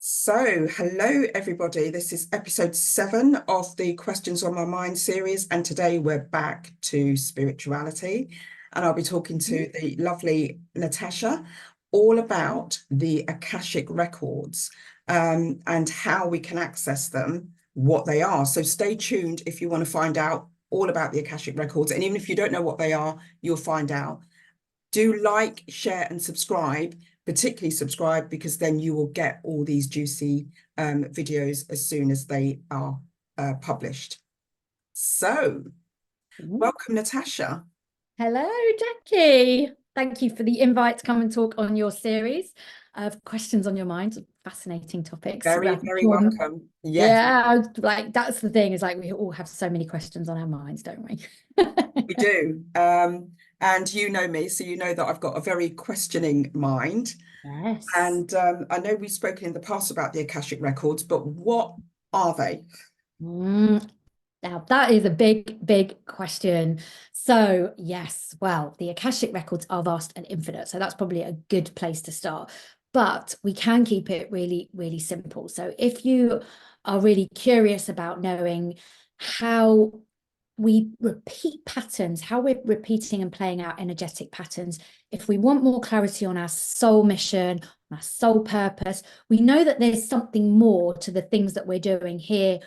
So, hello everybody. This is episode 7 of the Questions on My Mind series, and today we're back to spirituality, and I'll be talking to the lovely Natasha all about the Akashic Records, and how we can access them, what they are. So stay tuned if you want to find out all about the Akashic Records, and even if you don't know what they are, you'll find out. Do like, share, and subscribe, particularly subscribe, because then you will get all these juicy videos as soon as they are published. So, welcome, Natasha. Hello, Jacqui. Thank you for the invite to come and talk on your series of questions on your mind. Fascinating topics. Very, very welcome. Yes, Yeah, like that's the thing, is like we all have so many questions on our minds, don't we? we do. And you know me, so you know that I've got a very questioning mind. Yes. And I know we've spoken in the past about the Akashic Records, but what are they? Now that is a big, big question. So yes, well, the Akashic Records are vast and infinite. So that's probably a good place to start. But we can keep it really, really simple. So if you are really curious about knowing how we repeat patterns, how we're repeating and playing out energetic patterns, if we want more clarity on our soul mission, on our soul purpose, we know that there's something more to the things that we're doing here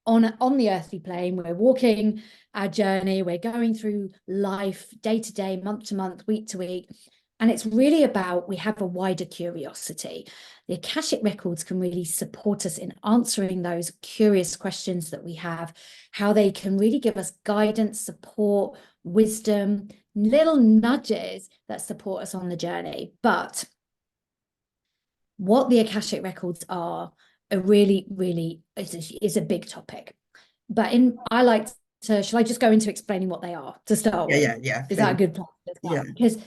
on the earthly plane. We're walking our journey, we're going through life day to day, month to month, week to week, and it's really about, we have a wider curiosity. The Akashic Records can really support us in answering those curious questions that we have, how they can really give us guidance, support, wisdom, little nudges that support us on the journey. But what the Akashic Records are really, really is a big topic. But I like to, shall I just go into explaining what they are to start with? Yeah, Is that a please. good plan? Yeah. Because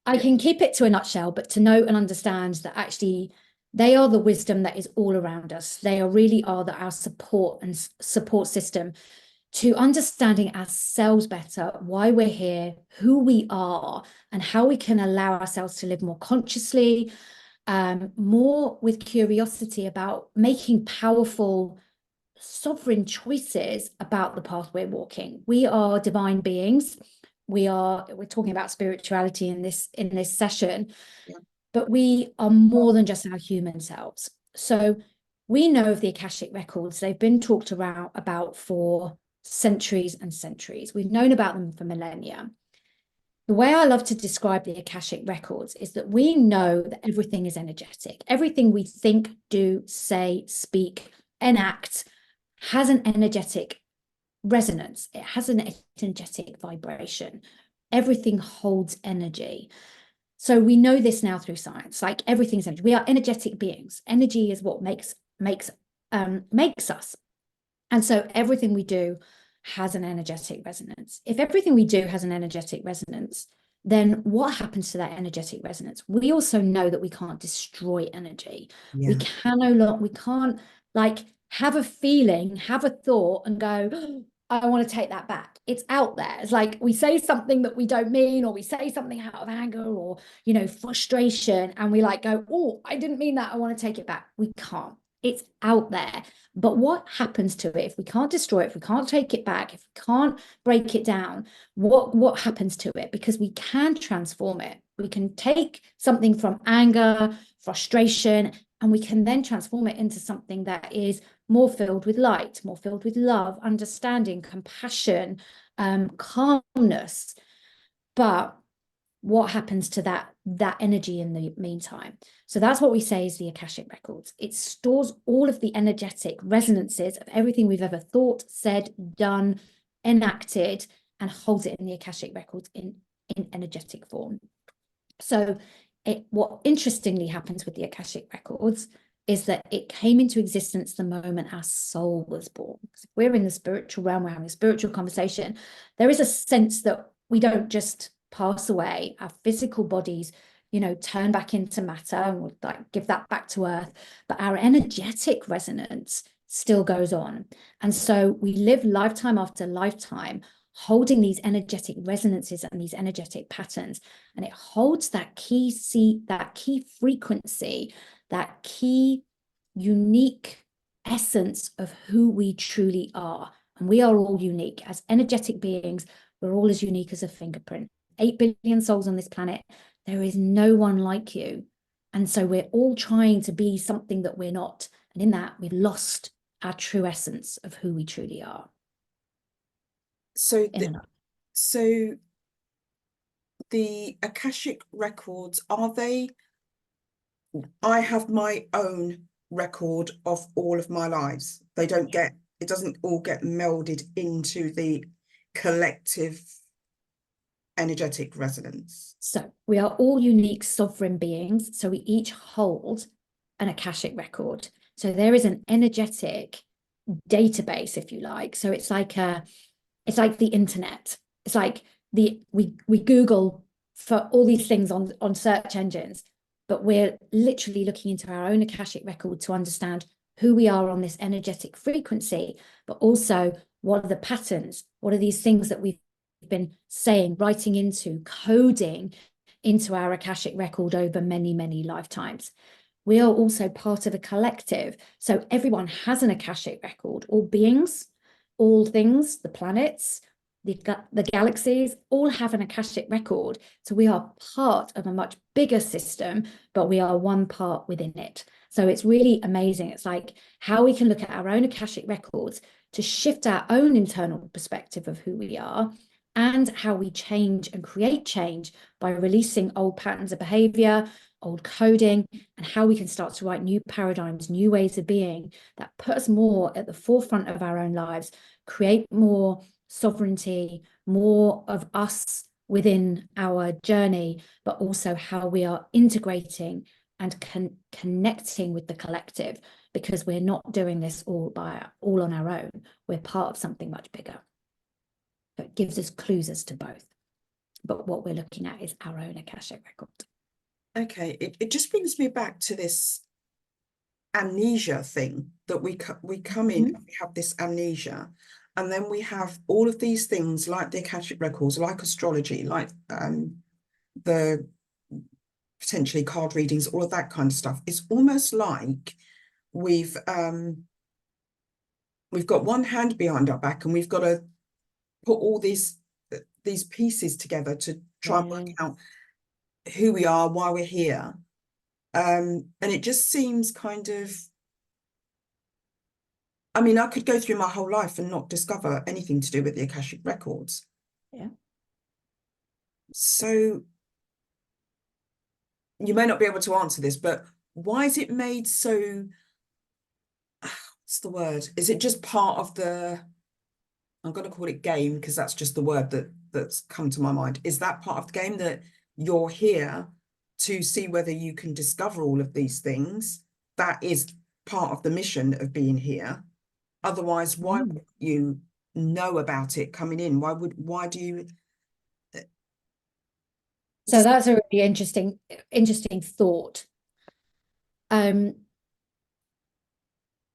I can keep it to a nutshell, but to know and understand that actually they are the wisdom that is all around us. They really are our support and support system to understanding ourselves better, why we're here, who we are, and how we can allow ourselves to live more consciously, more with curiosity about making powerful, sovereign choices about the path we're walking. We are divine beings. We're talking about spirituality in this session, Yeah. but we are more than just our human selves. So we know of the Akashic Records. They've been talked about for centuries and centuries. We've known about them for millennia. The way I love to describe the Akashic Records is that we know that everything is energetic. Everything we think, do, say, speak, enact has an energetic resonance. It has an energetic vibration. Everything holds energy. So we know this now through science. Like, everything's energy. We are energetic beings. Energy is what makes us. And so everything we do has an energetic resonance. If everything we do has an energetic resonance, then what happens to that energetic resonance? We also know that we can't destroy energy. Yeah. We can't like have a feeling, have a thought and go, oh, I want to take that back. It's out there. It's like we say something that we don't mean, or we say something out of anger or, frustration, and we like go, oh, I didn't mean that. I want to take it back. We can't. It's out there. But what happens to it if we can't destroy it, if we can't take it back, if we can't break it down? What happens to it? Because we can transform it. We can take something from anger, frustration, and we can then transform it into something that is more filled with light, more filled with love, understanding, compassion, calmness. But what happens to that energy in the meantime? So that's what we say is the Akashic Records. It stores all of the energetic resonances of everything we've ever thought, said, done, enacted, and holds it in the Akashic Records in energetic form. So what interestingly happens with the Akashic Records is that it came into existence the moment our soul was born. If we're in the spiritual realm, we're having a spiritual conversation, there is a sense that we don't just pass away. Our physical bodies, turn back into matter, and we'll like give that back to earth, but our energetic resonance still goes on. And so we live lifetime after lifetime holding these energetic resonances and these energetic patterns, and it holds that key seat, that key frequency, that key unique essence of who we truly are. And we are all unique. As energetic beings, we're all as unique as a fingerprint. 8 billion souls on this planet. There is no one like you. And so we're all trying to be something that we're not. And in that, we've lost our true essence of who we truly are. So the Akashic Records, are they, I have my own record of all of my lives. They don't get, it doesn't all get melded into the collective energetic resonance. So we are all unique sovereign beings. So we each hold an Akashic record. So there is an energetic database, if you like. So it's like the internet. It's like we Google for all these things on search engines, but we're literally looking into our own Akashic record to understand who we are on this energetic frequency, but also what are the patterns? What are these things that we've been saying, writing into, coding into our Akashic record over many, many lifetimes? We are also part of a collective. So everyone has an Akashic record. All beings, all things, the planets, the galaxies, all have an Akashic record. So we are part of a much bigger system, but we are one part within it. So it's really amazing. It's like how we can look at our own Akashic records to shift our own internal perspective of who we are, and how we change and create change by releasing old patterns of behavior, old coding, and how we can start to write new paradigms, new ways of being that put us more at the forefront of our own lives, create more sovereignty, more of us within our journey, but also how we are integrating and connecting with the collective, because we're not doing this all on our own. We're part of something much bigger. So it gives us clues as to both. But what we're looking at is our own Akashic record. Okay, it just brings me back to this amnesia thing that we come in and we have this amnesia, and then we have all of these things like the Akashic records, like astrology, like the potentially card readings, all of that kind of stuff. It's almost like we've got one hand behind our back and we've got to put all these pieces together to try and work out who we are, why we're here. And it just seems kind of, I mean, I could go through my whole life and not discover anything to do with the Akashic records. Yeah. So you may not be able to answer this, but why is it made so, what's the word? Is it just part of the, I'm going to call it game, because that's just the word that's come to my mind. Is that part of the game, that you're here to see whether you can discover all of these things? That is part of the mission of being here. Otherwise, why would you know about it coming in? Why do you? So that's a really interesting thought. I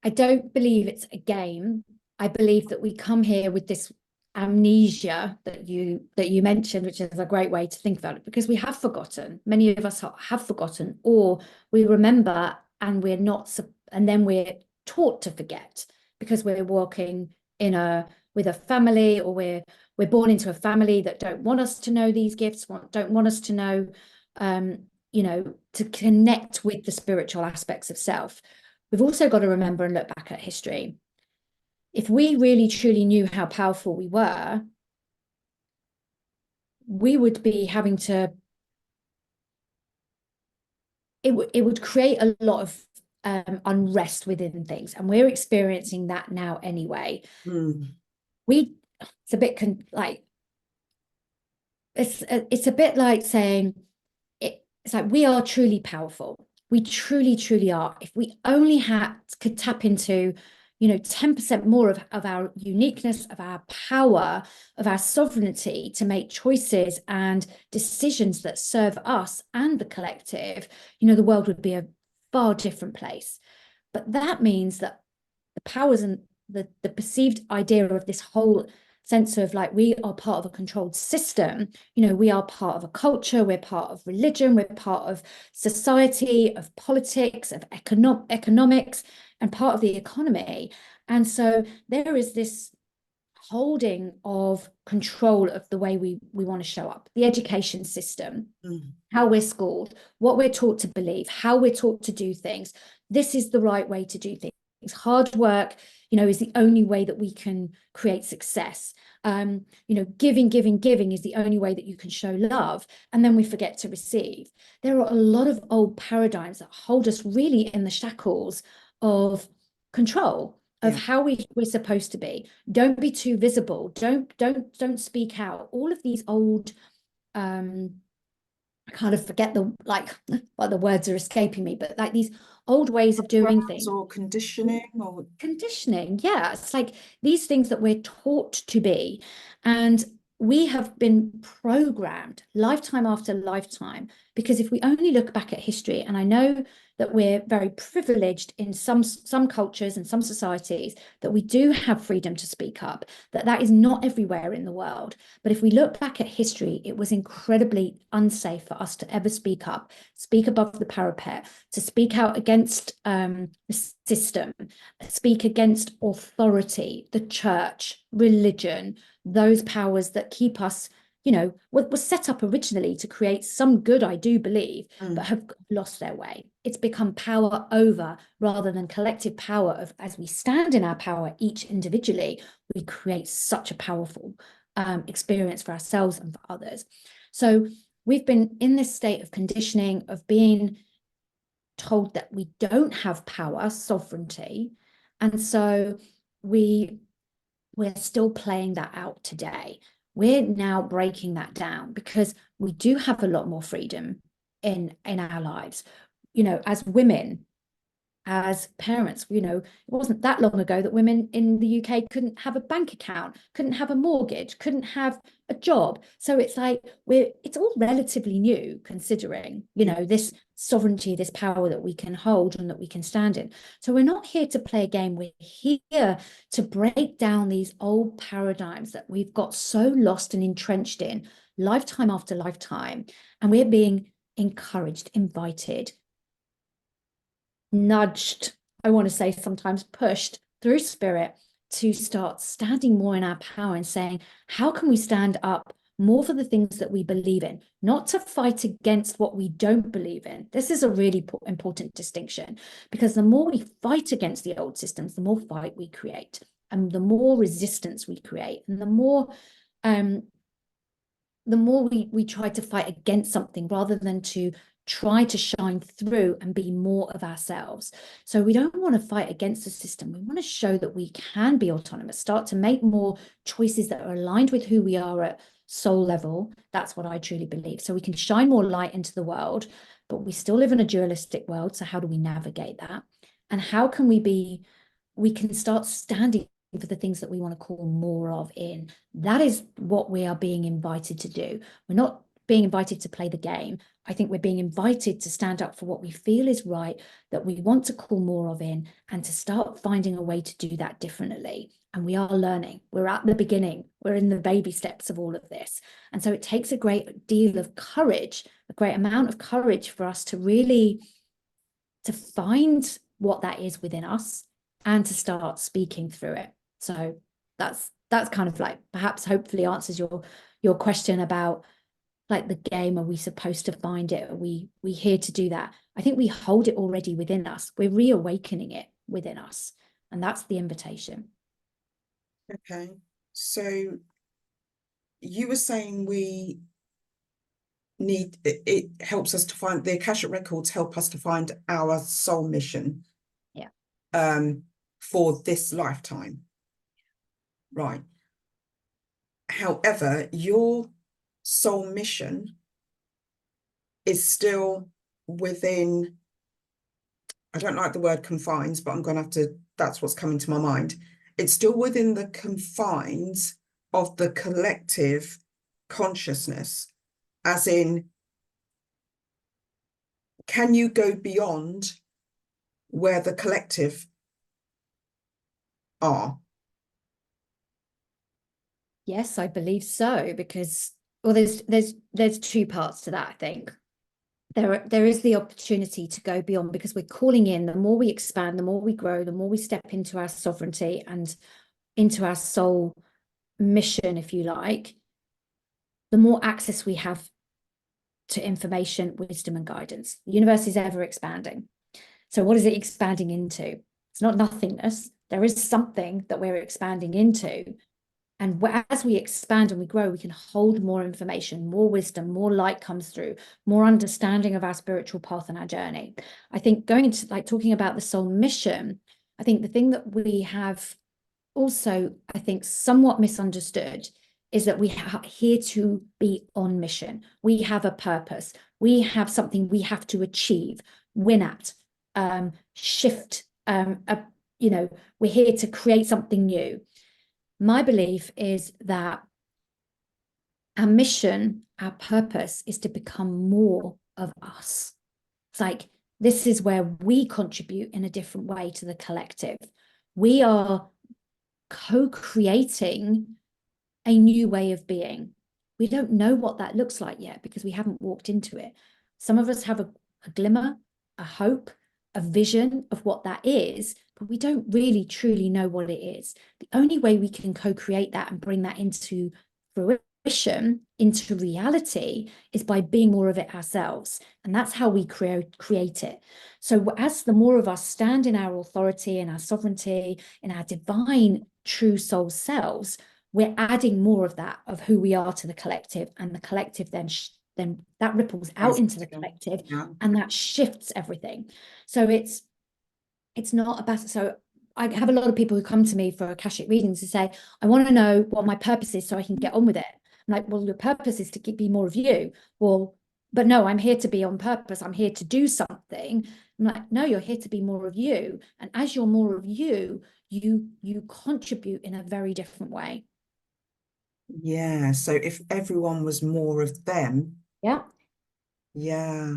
don't believe it's a game. I believe that we come here with this amnesia that you mentioned, which is a great way to think about it, because we have forgotten. Many of us have forgotten, or we remember and we're not, and then we're taught to forget because we're walking with a family, or we're born into a family that don't want us to know these gifts, don't want us to know, to connect with the spiritual aspects of self. We've also got to remember and look back at history. If we really truly knew how powerful we were, we would be having to, it would create a lot of unrest within things. And we're experiencing that now anyway. It's a bit like, it's a bit like saying, it's like we are truly powerful. We truly, truly are. If we only could tap into 10% more of our uniqueness, of our power, of our sovereignty to make choices and decisions that serve us and the collective, the world would be a far different place. But that means that the powers and the perceived idea of this whole sense of like, we are part of a controlled system. You know, we are part of a culture, we're part of religion, we're part of society, of politics, of economics, and part of the economy. And so there is this holding of control of the way we want to show up, the education system, how we're schooled, what we're taught to believe, how we're taught to do things. This is the right way to do things. Hard work, you know, is the only way that we can create success. You know, giving is the only way that you can show love. And then we forget to receive. There are a lot of old paradigms that hold us really in the shackles of control, of how we're supposed to be. Don't be too visible. Don't speak out. All of these old, I kind of forget the, like, well, the words are escaping me, but like these old ways of doing things. Or conditioning, or Conditioning, yeah. It's like these things that we're taught to be. And we have been programmed lifetime after lifetime, because if we only look back at history, and I know that we're very privileged in some cultures and some societies, that we do have freedom to speak up, that is not everywhere in the world. But if we look back at history, it was incredibly unsafe for us to ever speak up, speak above the parapet, to speak out against the system, speak against authority, the church, religion, those powers that keep us, you know, was set up originally to create some good, I do believe, but have lost their way. It's become power over rather than collective power of, as we stand in our power, each individually, we create such a powerful experience for ourselves and for others. So we've been in this state of conditioning, of being told that we don't have power, sovereignty. And so we're still playing that out today. We're now breaking that down because we do have a lot more freedom in our lives. You know, as women, as parents, you know, it wasn't that long ago that women in the UK couldn't have a bank account, couldn't have a mortgage, couldn't have a job. So it's like it's all relatively new, considering, you know, this sovereignty, this power that we can hold and that we can stand in. So we're not here to play a game. We're here to break down these old paradigms that we've got so lost and entrenched in lifetime after lifetime. And we're being encouraged, invited, nudged, I want to say sometimes pushed through spirit to start standing more in our power and saying, how can we stand up more for the things that we believe in, not to fight against what we don't believe in. This is a really important distinction, because the more we fight against the old systems, the more fight we create, and the more resistance we create, and the more we try to fight against something rather than to try to shine through and be more of ourselves. So we don't want to fight against the system. We want to show that we can be autonomous, start to make more choices that are aligned with who we are at soul level. That's what I truly believe. So we can shine more light into the world, but we still live in a dualistic world. So how do we navigate that? And how can we can start standing for the things that we want to call more of in. That is what we are being invited to do. We're not being invited to play the game. I think we're being invited to stand up for what we feel is right, that we want to call more of in, and to start finding a way to do that differently. And we are learning. We're at the beginning. We're in the baby steps of all of this. And so it takes a great deal of courage, a great amount of courage for us to really to find what that is within us and to start speaking through it. So that's kind of like, perhaps hopefully answers your question about like the game. Are we supposed to find it? Are we here to do that? I think we hold it already within us. We're reawakening it within us. And that's the invitation. Okay. So you were saying it helps us to find, the Akashic Records help us to find our soul mission. Yeah. For this lifetime. Right. However, your soul mission is still within, I don't like the word confines, but I'm going to have to, that's what's coming to my mind. It's still within the confines of the collective consciousness, as in, can you go beyond where the collective are? Yes, I believe so, because, well, there's two parts to that, I think. There is the opportunity to go beyond, because we're calling in, the more we expand, the more we grow, the more we step into our sovereignty and into our soul mission, if you like, the more access we have to information, wisdom, and guidance. The universe is ever expanding. So what is it expanding into? It's not nothingness. There is something that we're expanding into. And as we expand and we grow, we can hold more information, more wisdom, more light comes through, more understanding of our spiritual path and our journey. I think going into like talking about the soul mission, I think the thing that we have also, I think, somewhat misunderstood is that we are here to be on mission. We have a purpose. We have something we have to achieve, win at, shift. We're here to create something new. My belief is that our mission, our purpose is to become more of us. It's like, this is where we contribute in a different way to the collective. We are co-creating a new way of being. We don't know what that looks like yet because we haven't walked into it. Some of us have a glimmer, a hope, a vision of what that is, but we don't really truly know what it is. The only way we can co-create that and bring that into fruition, into reality, is by being more of it ourselves. And that's how we create it. So as the more of us stand in our authority, in our sovereignty, in our divine true soul selves, we're adding more of that, of who we are, to the collective, and the collective then that ripples out into the collective, and that shifts everything. So it's not about, so I have a lot of people who come to me for Akashic readings to say, I want to know what my purpose is so I can get on with it. I'm like, well, your purpose is to be more of you. Well, but no, I'm here to be on purpose. I'm here to do something. I'm like, no, you're here to be more of you. And as you're more of you, you contribute in a very different way. Yeah. So if everyone was more of them. Yeah. Yeah.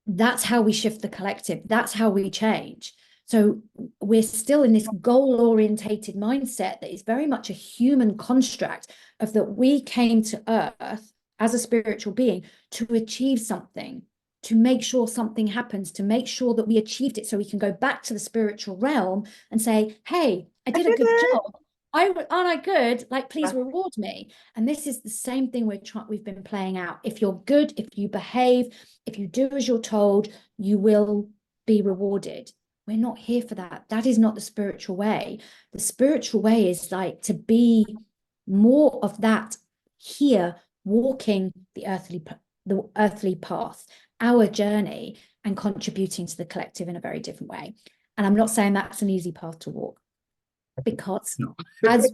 That's how we shift the collective. That's how we change. So we're still in this goal-orientated mindset that is very much a human construct, of that we came to Earth as a spiritual being to achieve something, to make sure something happens, to make sure that we achieved it so we can go back to the spiritual realm and say, hey, I did a good job. Aren't I good? Like, please reward me. And this is the same thing we've been playing out. If you're good, if you behave, if you do as you're told, you will be rewarded. We're not here for that. That is not the spiritual way. The spiritual way is like to be more of that here, walking the earthly path, our journey, and contributing to the collective in a very different way. And I'm not saying that's an easy path to walk, because as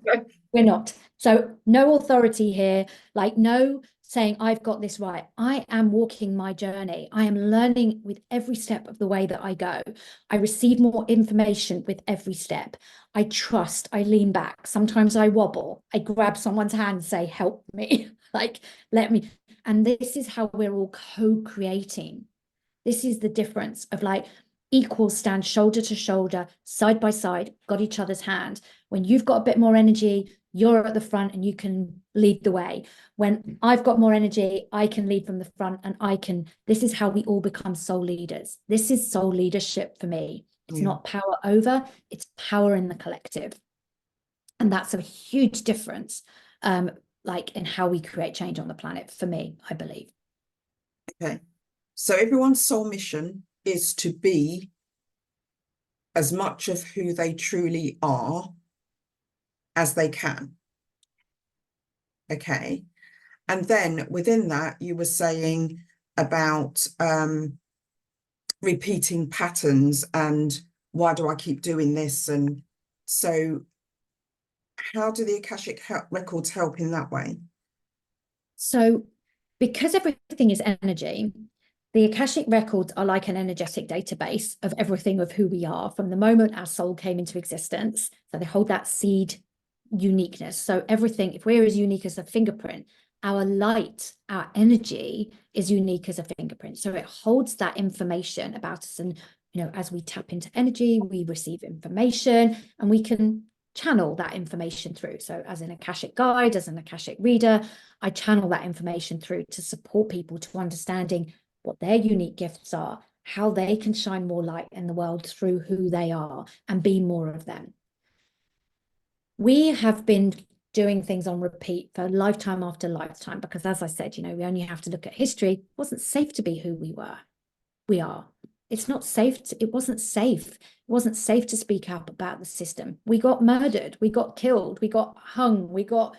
we're not. So no authority here, like no saying I've got this right. I am walking my journey. I am learning with every step of the way that I go. I receive more information with every step. I trust, I lean back. Sometimes I wobble. I grab someone's hand and say, help me, like, let me. And this is how we're all co-creating. This is the difference of like equals stand shoulder to shoulder, side by side, got each other's hand. When you've got a bit more energy, you're at the front and you can lead the way. When I've got more energy, I can lead from the front, and this is how we all become soul leaders. This is soul leadership for me. It's not power over, it's power in the collective. And that's a huge difference, like in how we create change on the planet, for me, I believe. Okay. So everyone's soul mission is to be as much of who they truly are as they can. Okay. And then within that, you were saying about repeating patterns and why do I keep doing this? And so how do the Akashic Records help in that way? So because everything is energy, the Akashic Records are like an energetic database of everything of who we are from the moment our soul came into existence. So they hold that seed uniqueness. So everything, if we're as unique as a fingerprint, our light, our energy is unique as a fingerprint. So it holds that information about us. And, as we tap into energy, we receive information and we can channel that information through. So as an Akashic guide, as an Akashic reader, I channel that information through to support people to understanding what their unique gifts are, how they can shine more light in the world through who they are and be more of them. We have been doing things on repeat for lifetime after lifetime, because as I said, you know, we only have to look at history. It wasn't safe to be who we are. It's not safe. It wasn't safe. It wasn't safe to speak up about the system. We got murdered. We got killed. We got hung. We got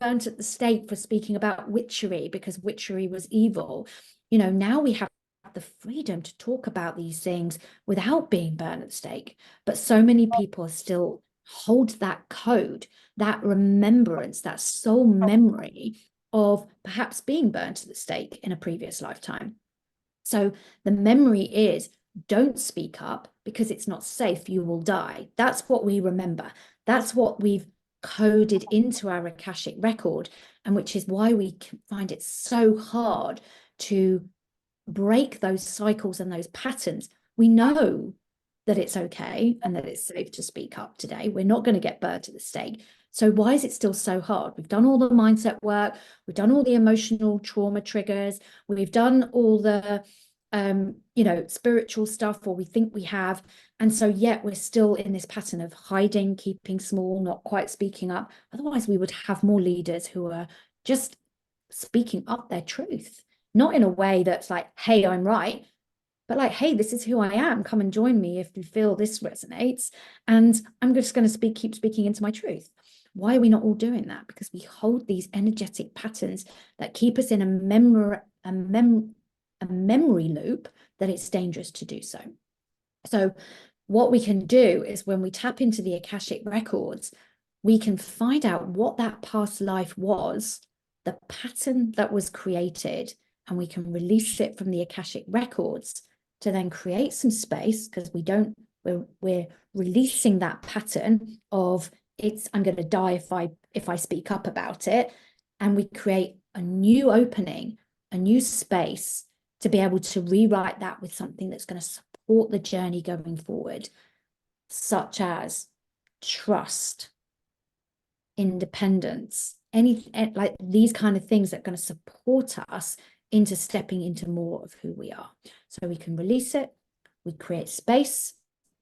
burnt at the stake for speaking about witchery, because witchery was evil. You know, now we have the freedom to talk about these things without being burned at the stake. But so many people still hold that code, that remembrance, that soul memory of perhaps being burnt at the stake in a previous lifetime. So the memory is, don't speak up because it's not safe, you will die. That's what we remember. That's what we've coded into our Akashic record, and which is why we find it so hard to break those cycles and those patterns. We know that it's okay and that it's safe to speak up today. We're not going to get burnt at the stake. So why is it still so hard? We've done all the mindset work. We've done all the emotional trauma triggers. We've done all the, you know, spiritual stuff, or we think we have. And so yet we're still in this pattern of hiding, keeping small, not quite speaking up. Otherwise, we would have more leaders who are just speaking up their truth, not in a way that's like, hey, I'm right, but like, hey, this is who I am. Come and join me if you feel this resonates. And I'm just going to keep speaking into my truth. Why are we not all doing that? Because we hold these energetic patterns that keep us in a memory loop that it's dangerous to do so. So what we can do is, when we tap into the Akashic records, we can find out what that past life was, the pattern that was created, and we can release it from the Akashic records to then create some space, because we're releasing that pattern of I'm going to die if I speak up about it. And we create a new opening, a new space to be able to rewrite that with something that's going to support the journey going forward, such as trust, independence, like these kind of things that are going to support us into stepping into more of who we are. So we can release it, we create space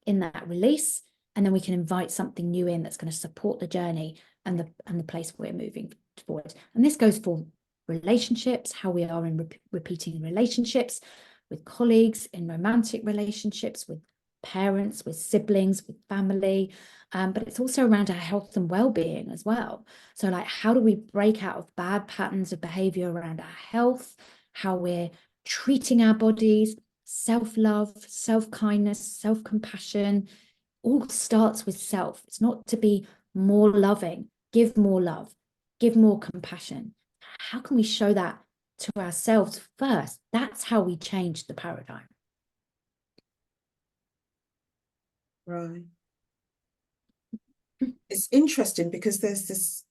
in that release, and then we can invite something new in that's going to support the journey and the place we're moving forward. And this goes for relationships, how we are in repeating relationships with colleagues, in romantic relationships, with parents, with siblings, with family, but it's also around our health and well-being as well. So like, how do we break out of bad patterns of behavior around our health, how we're treating our bodies, self-love, self-kindness, self-compassion, all starts with self. It's not to be more loving, give more love, give more compassion. How can we show that to ourselves first? That's how we change the paradigm. Right. It's interesting because there's this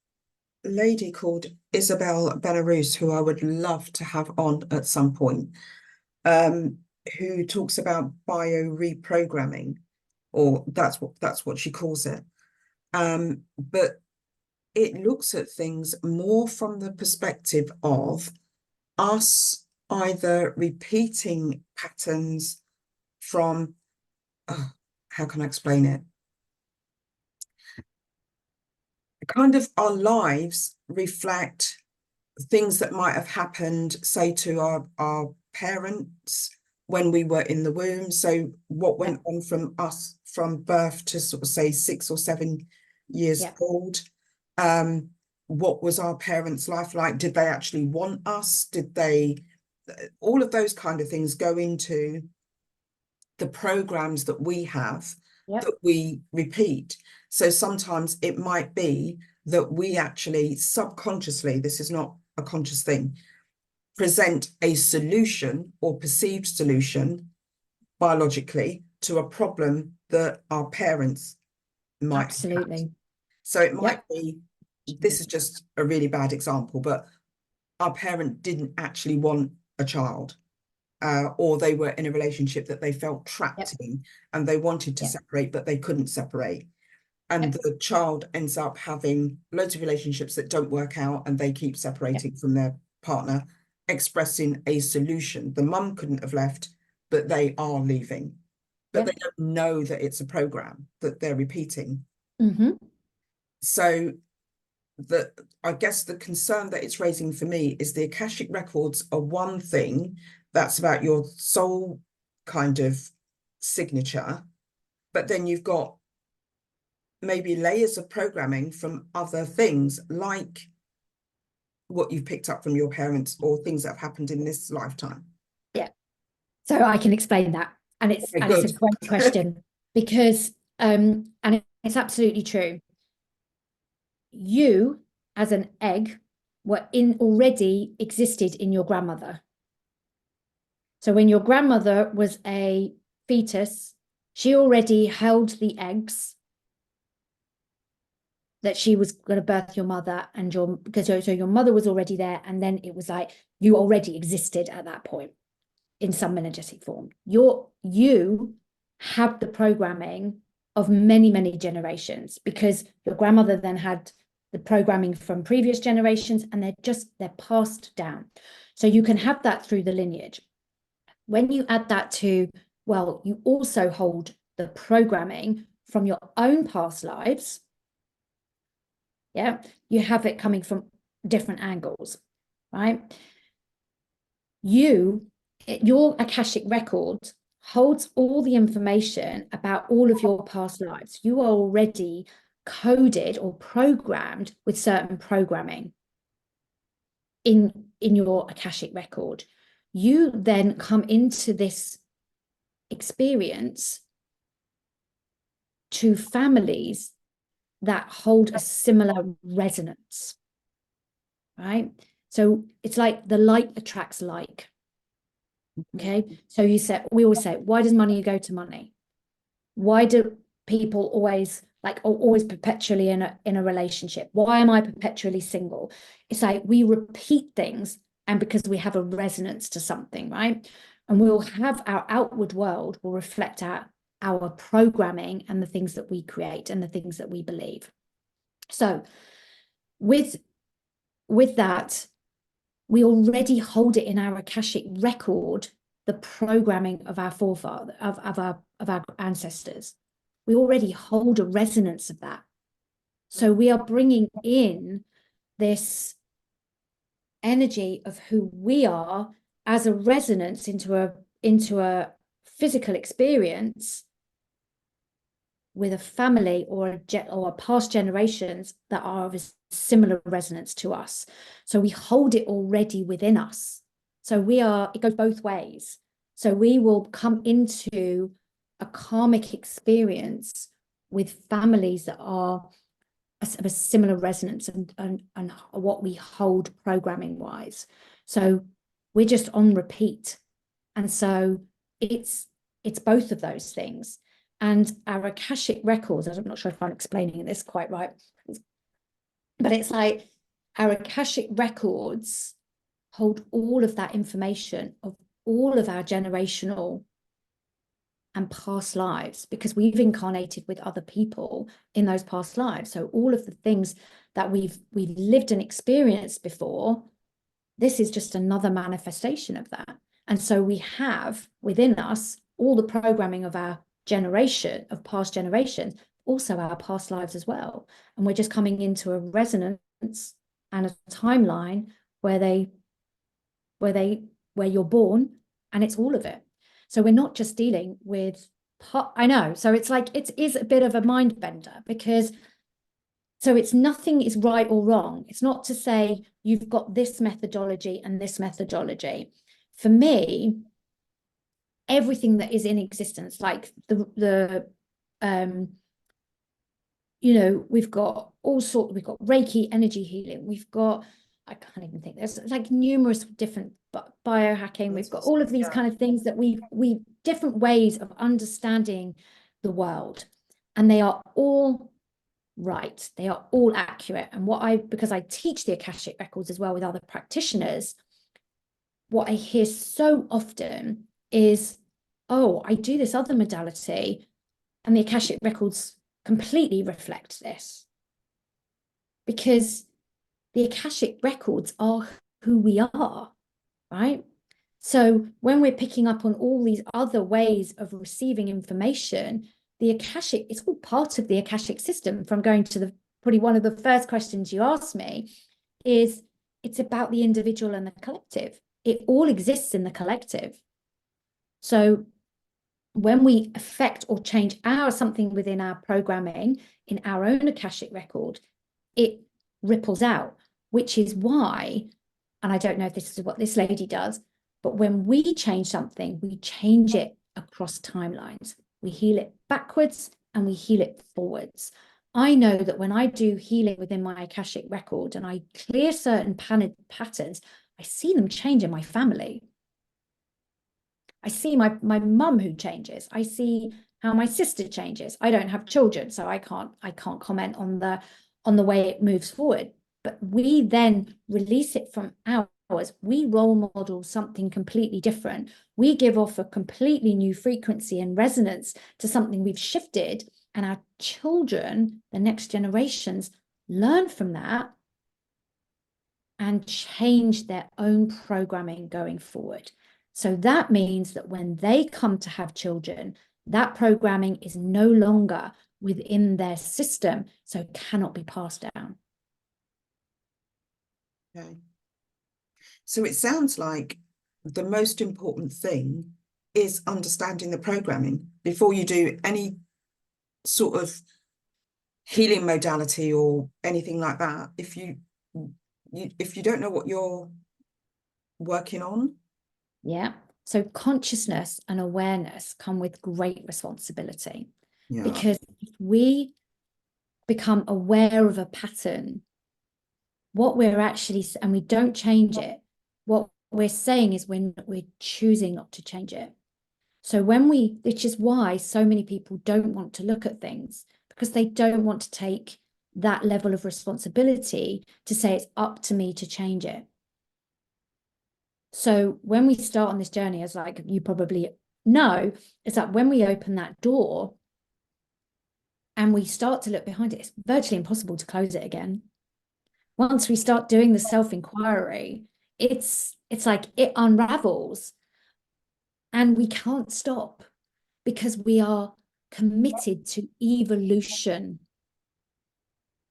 lady called Isabel Belarus, who I would love to have on at some point, who talks about bio reprogramming, or that's what she calls it. But it looks at things more from the perspective of us either repeating patterns from, how can I explain it? Kind of our lives reflect things that might have happened, say, to our parents when we were in the womb. So what went on from us from birth to sort of say 6 or 7 years old. What was our parents' life like? Did they actually want us? Did they? All of those kind of things go into the programs that we have that we repeat. So sometimes it might be that we actually subconsciously, this is not a conscious thing, present a solution or perceived solution biologically to a problem that our parents might Absolutely have. So it might be, this is just a really bad example, but our parent didn't actually want a child, or they were in a relationship that they felt trapped in and they wanted to separate, but they couldn't separate. and the child ends up having loads of relationships that don't work out and they keep separating from their partner, expressing a solution. The mum couldn't have left, but they are leaving. But they don't know that it's a program that they're repeating. So I guess the concern that it's raising for me is the Akashic Records are one thing that's about your soul kind of signature, but then you've got maybe layers of programming from other things, like what you've picked up from your parents or things that have happened in this lifetime. Yeah. So I can explain that. And it's Okay, it's a great question because and it's absolutely true. You as an egg were already existed in your grandmother. So when your grandmother was a fetus, she already held the eggs that she was going to birth your mother, and so your mother was already there, and then it was like you already existed at that point in some energetic form. You have the programming of many, many generations, because your grandmother then had the programming from previous generations, and they're passed down. So you can have that through the lineage. When you add that to, well, you also hold the programming from your own past lives. Yeah, you have it coming from different angles, right? Your Akashic record holds all the information about all of your past lives. You are already coded or programmed with certain programming in your Akashic record. You then come into this experience to families that hold a similar resonance, right? So it's like the like attracts like. Okay, so we always say, why does money go to money? Why do people always perpetually in a relationship? Why am I perpetually single? It's like we repeat things, and because we have a resonance to something, right? And we'll have our outward world will reflect our programming and the things that we create and the things that we believe. So with that, we already hold it in our Akashic record, the programming of our forefather, of our ancestors. We already hold a resonance of that. So we are bringing in this energy of who we are as a resonance into a physical experience with a family or past generations that are of a similar resonance to us. So we hold it already within us. So it goes both ways. So we will come into a karmic experience with families that are of a similar resonance and what we hold programming wise. So we're just on repeat. And so it's both of those things. And our Akashic records, I'm not sure if I'm explaining this quite right, but it's like our Akashic records hold all of that information of all of our generational and past lives, because we've incarnated with other people in those past lives. So all of the things that we've lived and experienced before, this is just another manifestation of that. And so we have within us all the programming of our past generations, also our past lives as well. And we're just coming into a resonance and a timeline where you're born, and it's all of it. So we're not just dealing with I know. So it's like it is a bit of a mind bender, because so it's nothing is right or wrong. It's not to say you've got this methodology and this methodology. For me, everything that is in existence, like we've got we've got Reiki energy healing, we've got, I can't even think, there's like numerous different biohacking, we've got all of these kind of things that we different ways of understanding the world, and they are all right, they are all accurate. And because I teach the Akashic records as well with other practitioners, what I hear so often is, oh, I do this other modality and the Akashic records completely reflect this, because the Akashic records are who we are, right? So when we're picking up on all these other ways of receiving information, the Akashic, it's all part of the Akashic system. From going to the, probably one of the first questions you asked me, is it's about the individual and the collective. It all exists in the collective. So when we affect or change something within our programming in our own Akashic record, it ripples out, which is why, and I don't know if this is what this lady does, but when we change something, we change it across timelines. We heal it backwards and we heal it forwards. I know that when I do healing within my Akashic record and I clear certain patterns, I see them change in my family. I see my mum who changes. I see how my sister changes. I don't have children, so I can't comment on the way it moves forward. But we then release it from ours. We role model something completely different. We give off a completely new frequency and resonance to something we've shifted, and our children, the next generations, learn from that and change their own programming going forward. So that means that when they come to have children, that programming is no longer within their system, so it cannot be passed down. Okay. So it sounds like the most important thing is understanding the programming before you do any sort of healing modality or anything like that. If you don't know what you're working on. Yeah. So consciousness and awareness come with great responsibility. Yeah. Because if we become aware of a pattern, what we're actually, and we don't change it, what we're saying is we're choosing not to change it. So which is why so many people don't want to look at things, because they don't want to take that level of responsibility to say it's up to me to change it. So when we start on this journey, as like you probably know, it's that when we open that door and we start to look behind it, it's virtually impossible to close it again. Once we start doing the self-inquiry, it's like it unravels and we can't stop, because we are committed to evolution,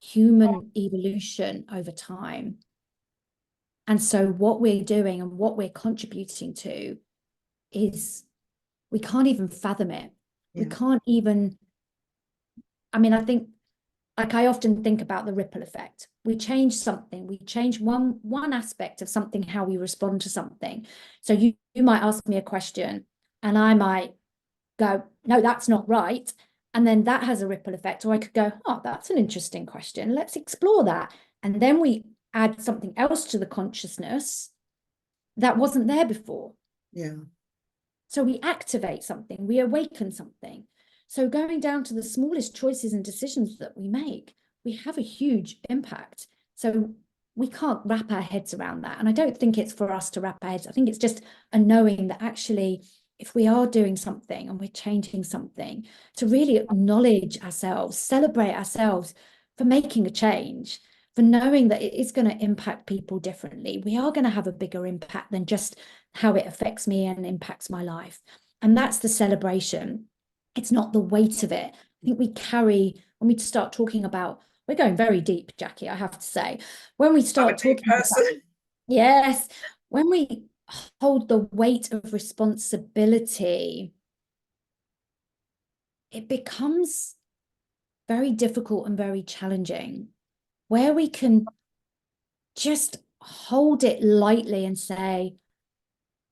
human evolution over time. And so what we're doing and what we're contributing to is, we can't even fathom it. Yeah. We can't even, I mean, I think, like I often think about the ripple effect. We change something, we change one aspect of something, how we respond to something. So you might ask me a question and I might go, no, that's not right. And then that has a ripple effect. Or I could go, oh, that's an interesting question. Let's explore that. And then we add something else to the consciousness that wasn't there before. Yeah. So we activate something, we awaken something. So going down to the smallest choices and decisions that we make, we have a huge impact. So we can't wrap our heads around that. And I don't think it's for us to wrap our heads. I think it's just a knowing that actually, if we are doing something and we're changing something, to really acknowledge ourselves, celebrate ourselves for making a change, for knowing that it is going to impact people differently. We are going to have a bigger impact than just how it affects me and impacts my life. And that's the celebration. It's not the weight of it. I think we carry, when we start talking about, we're going very deep, Jacqui, I have to say. When we start talking about, yes, when we hold the weight of responsibility, it becomes very difficult and very challenging, where we can just hold it lightly and say,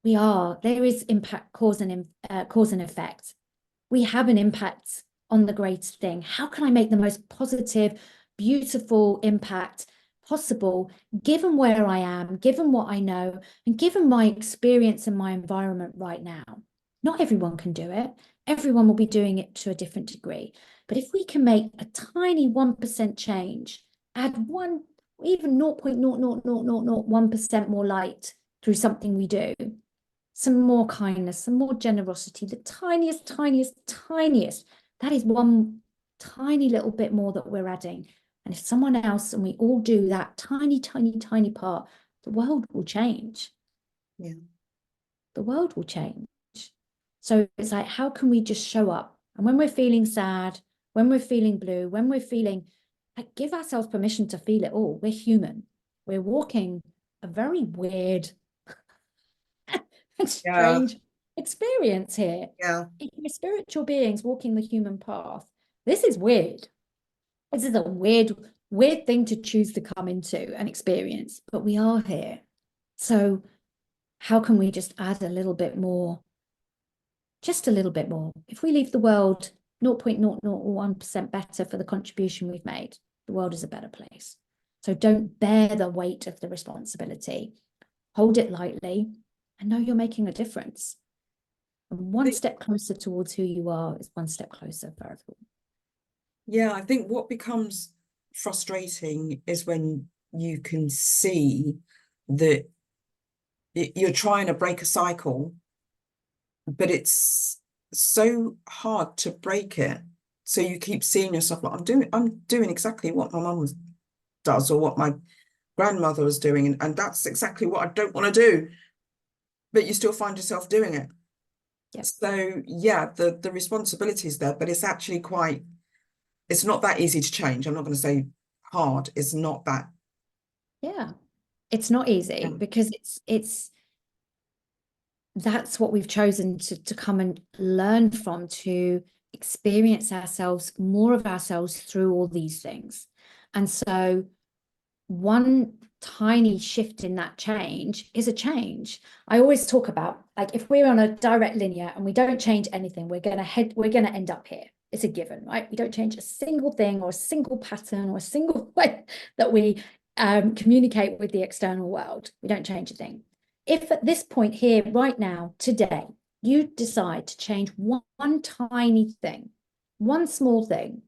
there is impact, cause and effect. We have an impact on the greatest thing. How can I make the most positive, beautiful impact possible, given where I am, given what I know, and given my experience and my environment right now? Not everyone can do it. Everyone will be doing it to a different degree. But if we can make a tiny 1% change, add one, even 0.00001% more light through something we do, some more kindness, some more generosity, the tiniest, that is one tiny little bit more that we're adding. And if someone else, and we all do that tiny, tiny, tiny part, the world will change. Yeah. The world will change. So it's like, how can we just show up? And when we're feeling sad, when we're feeling blue, when we're feeling, like, give ourselves permission to feel it all. We're human. We're walking a very weird and strange experience here. Yeah. If we're spiritual beings walking the human path, this is weird. This is a weird, weird thing to choose to come into and experience, but we are here. So how can we just add a little bit more? Just a little bit more. If we leave the world 0.001% better for the contribution we've made, the world is a better place. So don't bear the weight of the responsibility. Hold it lightly and know you're making a difference. And one step closer towards who you are is one step closer for everyone. Yeah, I think what becomes frustrating is when you can see that you're trying to break a cycle, but it's so hard to break it. So you keep seeing yourself like, I'm doing exactly what my mum does or what my grandmother was doing, and that's exactly what I don't want to do. But you still find yourself doing it. Yep. So yeah, the responsibility is there, but it's actually it's not that easy to change. I'm not going to say hard. It's not that. Yeah, it's not easy because it's that's what we've chosen to come and learn from, to experience ourselves, more of ourselves through all these things. And so one tiny shift in that change is a change. I always talk about, like, if we're on a direct linear and we don't change anything, we're going to end up here. It's a given, right? We don't change a single thing or a single pattern or a single way that we communicate with the external world. We don't change a thing. If at this point here, right now, today, you decide to change one tiny thing, one small thing,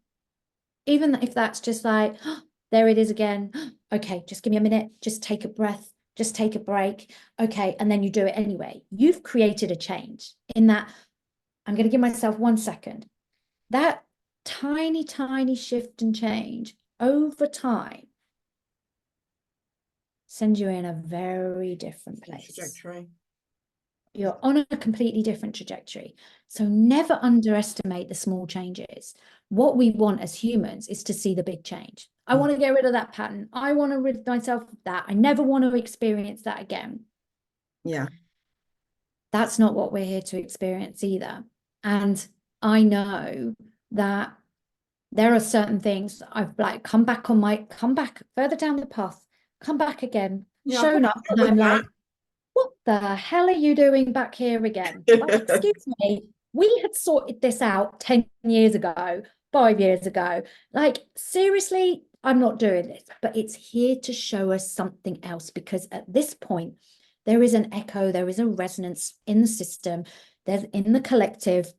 even if that's just like, oh, there it is again. Okay, just give me a minute. Just take a breath. Just take a break. Okay, and then you do it anyway. You've created a change in that. I'm going to give myself 1 second. That tiny, tiny shift and change over time sends you in a very different place. Trajectory. You're on a completely different trajectory. So never underestimate the small changes. What we want as humans is to see the big change. I want to get rid of that pattern. I want to rid myself of that. I never want to experience that again. Yeah. That's not what we're here to experience either. And I know that there are certain things I've like come back further down the path, come back again, shown up, and I'm like, what the hell are you doing back here again? Like, excuse me, we had sorted this out 10 years ago, 5 years ago. Like, seriously, I'm not doing this. But it's here to show us something else, because at this point, there is an echo, there is a resonance in the system, there's in the collective.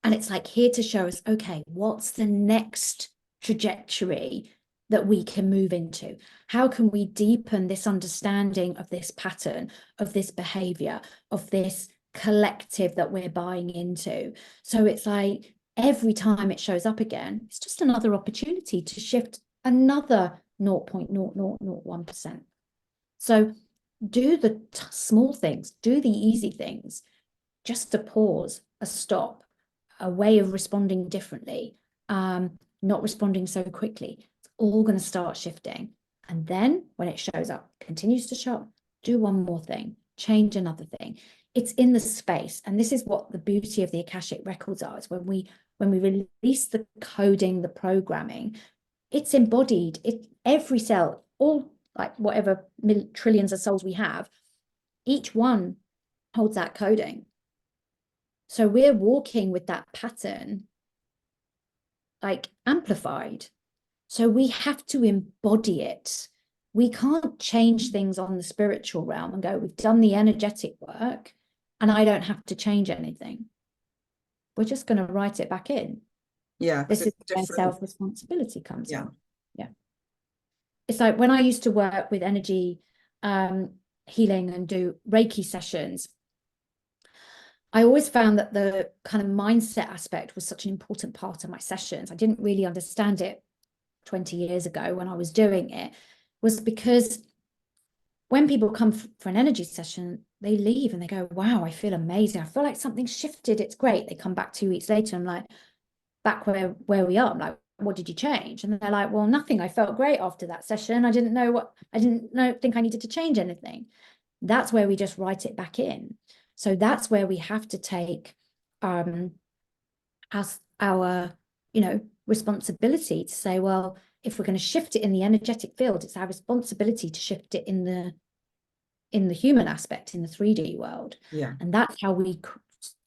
And it's like here to show us, okay, what's the next trajectory that we can move into? How can we deepen this understanding of this pattern, of this behavior, of this collective that we're buying into? So it's like every time it shows up again, it's just another opportunity to shift another 0.0001%. So do the small things, do the easy things, just a pause, a stop, a way of responding differently, not responding so quickly. It's all going to start shifting. And then when it shows up, continues to show up, do one more thing, change another thing. It's in the space. And this is what the beauty of the Akashic Records are, is when we release the coding, the programming, it's embodied. Every cell, all like whatever trillions of souls we have, each one holds that coding. So we're walking with that pattern like amplified. So we have to embody it. We can't change things on the spiritual realm and go, we've done the energetic work and I don't have to change anything. We're just going to write it back in. Yeah. This is where self-responsibility comes in. Yeah. It's like when I used to work with energy healing and do Reiki sessions, I always found that the kind of mindset aspect was such an important part of my sessions. I didn't really understand it 20 years ago when I was doing it, was because when people come for an energy session, they leave and they go, wow, I feel amazing. I feel like something shifted. It's great. They come back 2 weeks later. I'm like, back where we are. I'm like, what did you change? And they're like, well, nothing. I felt great after that session. I didn't think I needed to change anything. That's where we just write it back in. So that's where we have to take as our, responsibility to say, well, if we're going to shift it in the energetic field, it's our responsibility to shift it in the human aspect, in the 3D world. Yeah. And that's how we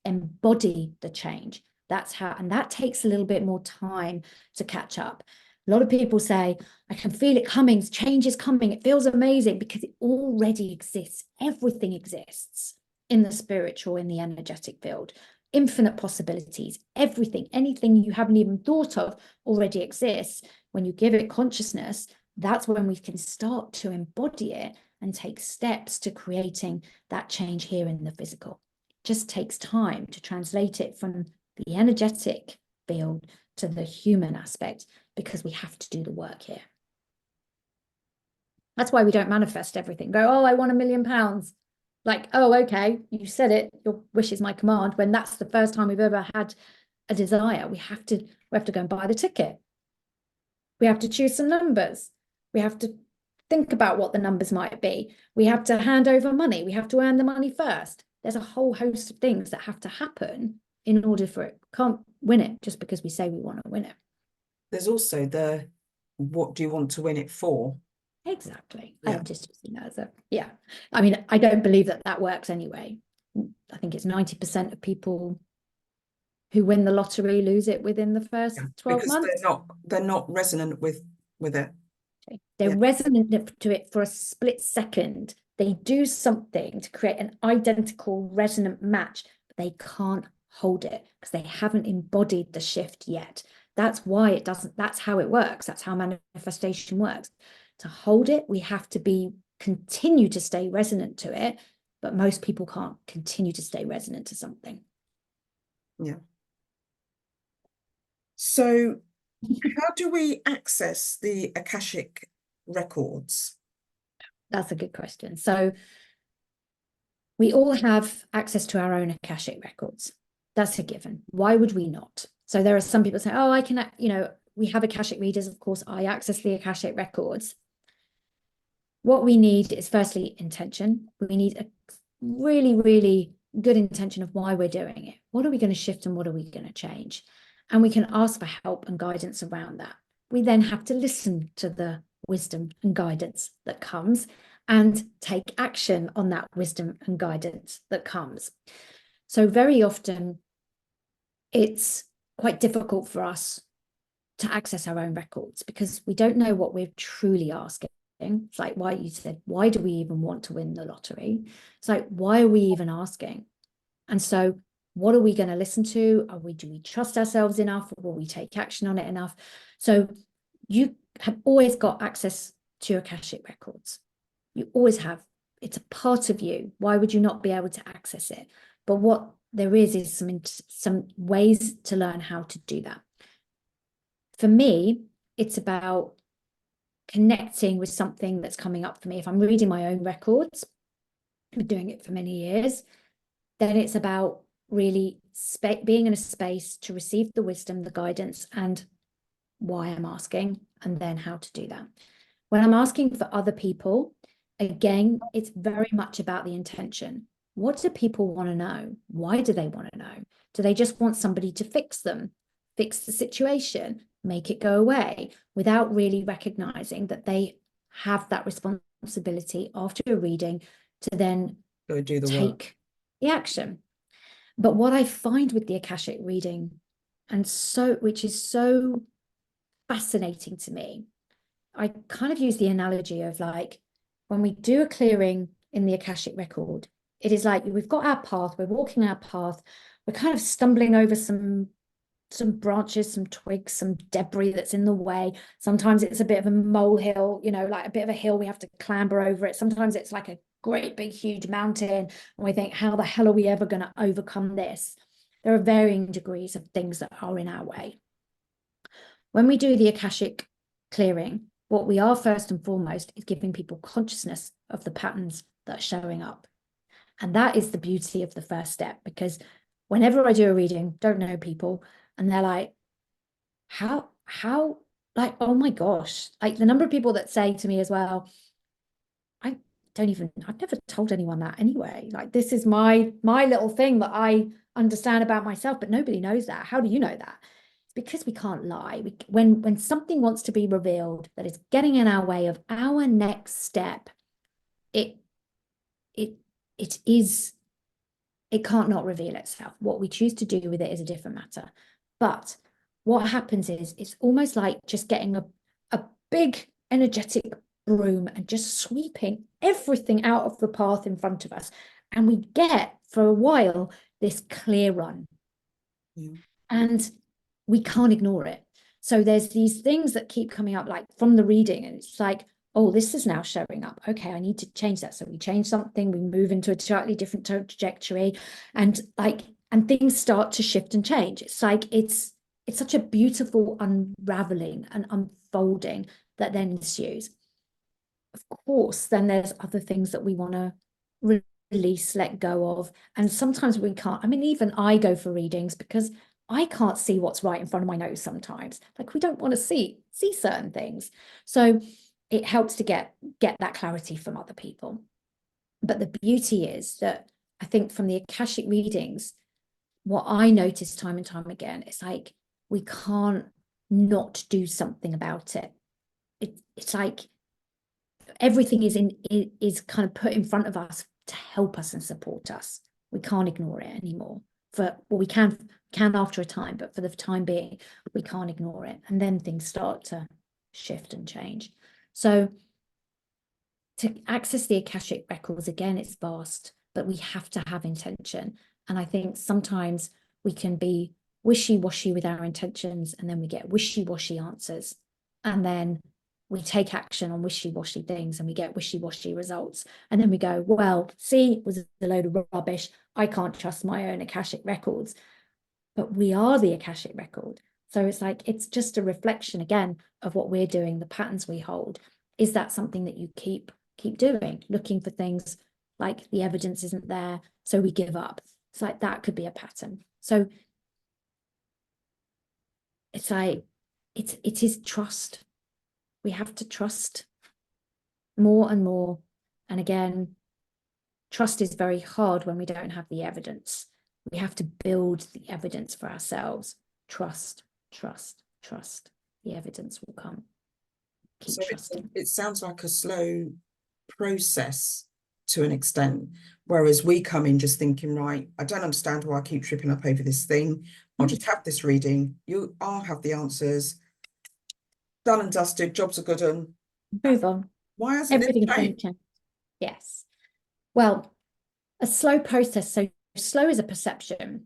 embody the change. And that takes a little bit more time to catch up. A lot of people say, I can feel it coming, change is coming, it feels amazing, because it already exists. Everything exists in the spiritual, in the energetic field. Infinite possibilities, everything, anything you haven't even thought of already exists. When you give it consciousness, that's when we can start to embody it and take steps to creating that change here in the physical. It just takes time to translate it from the energetic field to the human aspect, because we have to do the work here. That's why we don't manifest everything. Go, oh, I want £1 million. Like, oh, okay, you said it, your wish is my command, when that's the first time we've ever had a desire. We have to go and buy the ticket. We have to choose some numbers. We have to think about what the numbers might be. We have to hand over money. We have to earn the money first. There's a whole host of things that have to happen in order for it. Can't win it just because we say we want to win it. There's also what do you want to win it for? Exactly. Yeah. I'm just using that as yeah. I mean, I don't believe that works anyway. I think it's 90% of people who win the lottery lose it within the first 12 months. They're not resonant with it. Okay. They're resonant to it for a split second. They do something to create an identical resonant match, but they can't hold it because they haven't embodied the shift yet. That's why it doesn't, that's how it works. That's how manifestation works. To hold it, we have to continue to stay resonant to it, but most people can't continue to stay resonant to something. Yeah. So how do we access the Akashic Records? That's a good question. So we all have access to our own Akashic Records. That's a given. Why would we not? So there are some people say, oh, I can, we have Akashic readers. Of course, I access the Akashic Records. What we need is firstly intention. We need a really, really good intention of why we're doing it. What are we going to shift and what are we going to change? And we can ask for help and guidance around that. We then have to listen to the wisdom and guidance that comes and take action on that wisdom and guidance that comes. So very often it's quite difficult for us to access our own records because we don't know what we're truly asking. It's like why you said, why do we even want to win the lottery? It's like, why are we even asking? And so what are we going to listen to? Do we trust ourselves enough? Or will we take action on it enough? So you have always got access to your Akashic Records. You always have. It's a part of you. Why would you not be able to access it? But what there is some ways to learn how to do that. For me, it's about connecting with something that's coming up for me. If I'm reading my own records, I've been doing it for many years, then it's about really being in a space to receive the wisdom, the guidance, and why I'm asking, and then how to do that. When I'm asking for other people, again, it's very much about the intention. What do people want to know? Why do they want to know? Do they just want somebody to fix them, fix the situation, make it go away, without really recognizing that they have that responsibility after a reading to then Go do the take work. the action? But what I find with the Akashic reading, which is so fascinating to me, I kind of use the analogy of like when we do a clearing in the Akashic record, it is like we've got our path, we're walking our path, we're kind of stumbling over some branches, some twigs, some debris that's in the way. Sometimes it's a bit of a molehill, like a bit of a hill, we have to clamber over it. Sometimes it's like a great big huge mountain, and we think, how the hell are we ever going to overcome this? There are varying degrees of things that are in our way. When we do the Akashic clearing, what we are first and foremost is giving people consciousness of the patterns that are showing up. And that is the beauty of the first step, because whenever I do a reading, don't know people, and they're like, how, like, oh my gosh, like the number of people that say to me as well, I've never told anyone that anyway. Like, this is my little thing that I understand about myself, but nobody knows that. How do you know that? It's because we can't lie. When something wants to be revealed that is getting in our way of our next step, it can't not reveal itself. What we choose to do with it is a different matter. But what happens is it's almost like just getting a big energetic broom and just sweeping everything out of the path in front of us. And we get, for a while, this clear run. Yeah. And we can't ignore it. So there's these things that keep coming up, like from the reading, and it's like, oh, this is now showing up. Okay, I need to change that. So we change something, we move into a slightly different trajectory, and things start to shift and change. It's like it's such a beautiful unraveling and unfolding that then ensues. Of course, then there's other things that we want to release, let go of. And sometimes we can't. I mean, even I go for readings because I can't see what's right in front of my nose sometimes. Like, we don't want to see certain things. So it helps to get that clarity from other people. But the beauty is that I think from the Akashic readings, what I notice time and time again, it's like we can't not do something about it. It's like everything is kind of put in front of us to help us and support us. We can't ignore it anymore. We can after a time, but for the time being, we can't ignore it. And then things start to shift and change. So to access the Akashic Records, again, it's vast, but we have to have intention. And I think sometimes we can be wishy-washy with our intentions, and then we get wishy-washy answers. And then we take action on wishy-washy things and we get wishy-washy results. And then we go, well, see, it was a load of rubbish. I can't trust my own Akashic Records. But we are the Akashic Record. So it's like, it's just a reflection again of what we're doing, the patterns we hold. Is that something that you keep doing, looking for things like the evidence isn't there, so we give up? It's like, that could be a pattern. So it's like, it is trust. We have to trust more and more. And again, trust is very hard when we don't have the evidence. We have to build the evidence for ourselves. Trust, trust, trust. The evidence will come. Keep trusting. It sounds like a slow process to an extent, whereas we come in just thinking, right, I don't understand why I keep tripping up over this thing. I'll just have this reading. I'll have the answers. Done and dusted. Jobs are good and move on. Why hasn't everything's it changed? Yes. Well, a slow process. So slow is a perception.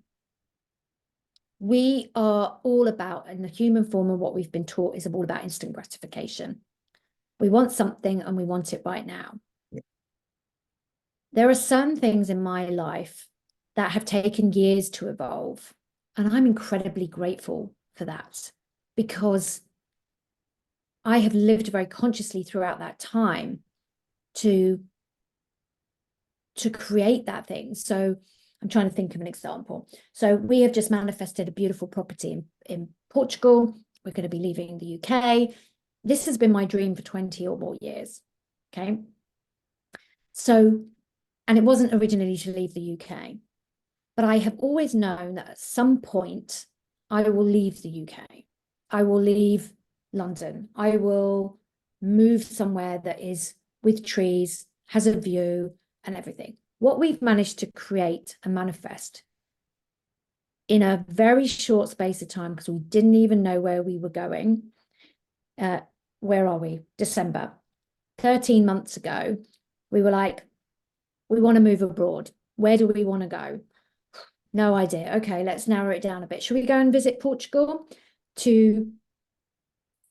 We are all about, in the human form, and what we've been taught is all about instant gratification. We want something and we want it right now. Yeah. There are certain things in my life that have taken years to evolve, and I'm incredibly grateful for that, because I have lived very consciously throughout that time to create that thing. So I'm trying to think of an example. So we have just manifested a beautiful property in Portugal. We're going to be leaving the UK. This has been my dream for 20 or more years. Okay. So, and it wasn't originally to leave the UK, but I have always known that at some point I will leave the UK. I will leave London. I will move somewhere that is with trees, has a view and everything. What we've managed to create and manifest in a very short space of time, because we didn't even know where we were going. Where are we? December. 13 months ago, we were like, we want to move abroad. Where do we want to go? No idea. Okay, let's narrow it down a bit. Should we go and visit Portugal?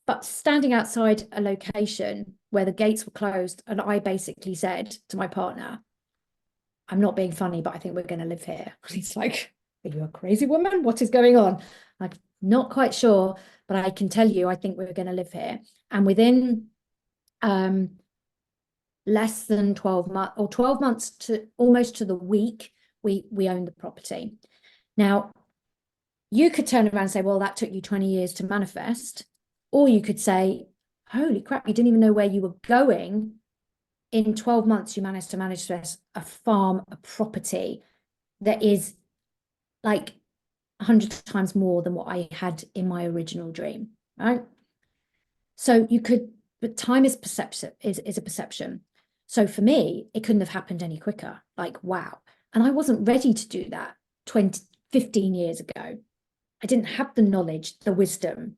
But standing outside a location where the gates were closed, and I basically said to my partner, I'm not being funny, but I think we're going to live here. And he's like, are you a crazy woman? What is going on? Like, not quite sure, but I can tell you, I think we're going to live here. And within less than 12 months, or 12 months to almost to the week, we owned the property. Now, you could turn around and say, well, that took you 20 years to manifest. Or you could say, holy crap, you didn't even know where you were going. In 12 months, you managed to manage a farm, a property that is like 100 times more than what I had in my original dream, right? So you could, but time is perception, is a perception. So for me, it couldn't have happened any quicker. Like, wow. And I wasn't ready to do that 15 years ago. I didn't have the knowledge, the wisdom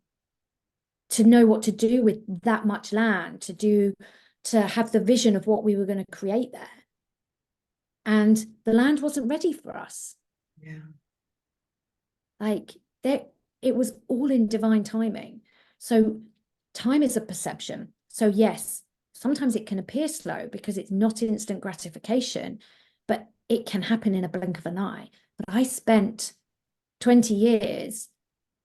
to know what to do with that much land, to have the vision of what we were going to create there. And the land wasn't ready for us. Yeah. Like it was all in divine timing. So time is a perception. So yes, sometimes it can appear slow because it's not instant gratification, but it can happen in a blink of an eye. But I spent 20 years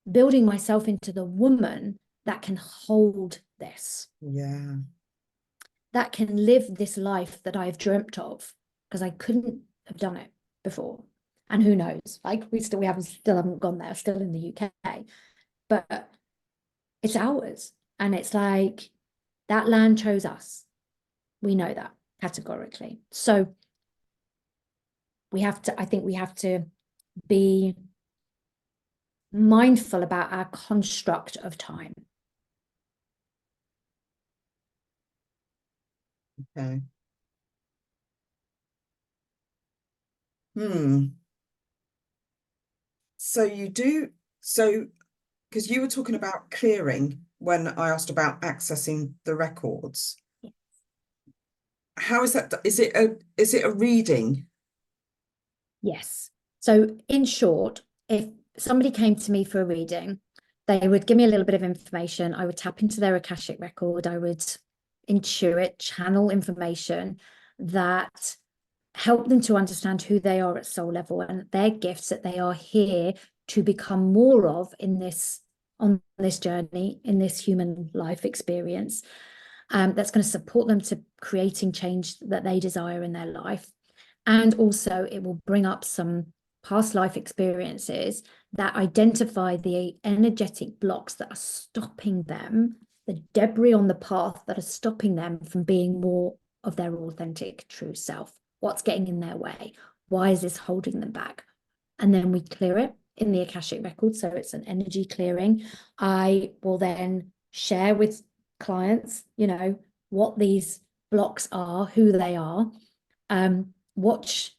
building myself into the woman that can hold this. Yeah. That can live this life that I've dreamt of, because I couldn't have done it before. And who knows, like we still haven't gone there, still in the UK, but it's ours. And it's like that land chose us. We know that categorically. So I think we have to be mindful about our construct of time. Okay. So because you were talking about clearing when I asked about accessing the records. Yes. How is that? Is it a reading? Yes. So in short, if somebody came to me for a reading, they would give me a little bit of information. I would tap into their Akashic record. I would intuit, channel information that help them to understand who they are at soul level and their gifts that they are here to become more of on this journey, in this human life experience. That's going to support them to creating change that they desire in their life. And also it will bring up some past life experiences that identify the energetic blocks that are stopping them, the debris on the path that are stopping them from being more of their authentic true self. What's getting in their way? Why is this holding them back? And then we clear it in the Akashic record. So it's an energy clearing. I will then share with clients, what these blocks are, who they are. Watch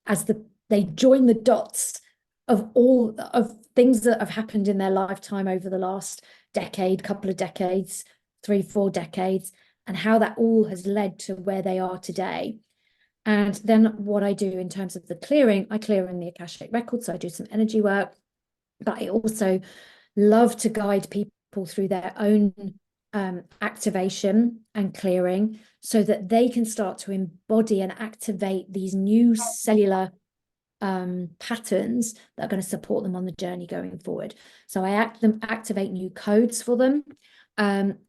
as they join the dots of all of things that have happened in their lifetime over the last decade, couple of decades, 3-4 decades, and how that all has led to where they are today. And then what I do in terms of the clearing, I clear in the Akashic records, so I do some energy work, but I also love to guide people through their own activation and clearing so that they can start to embody and activate these new cellular patterns that are going to support them on the journey going forward. So I activate new codes for them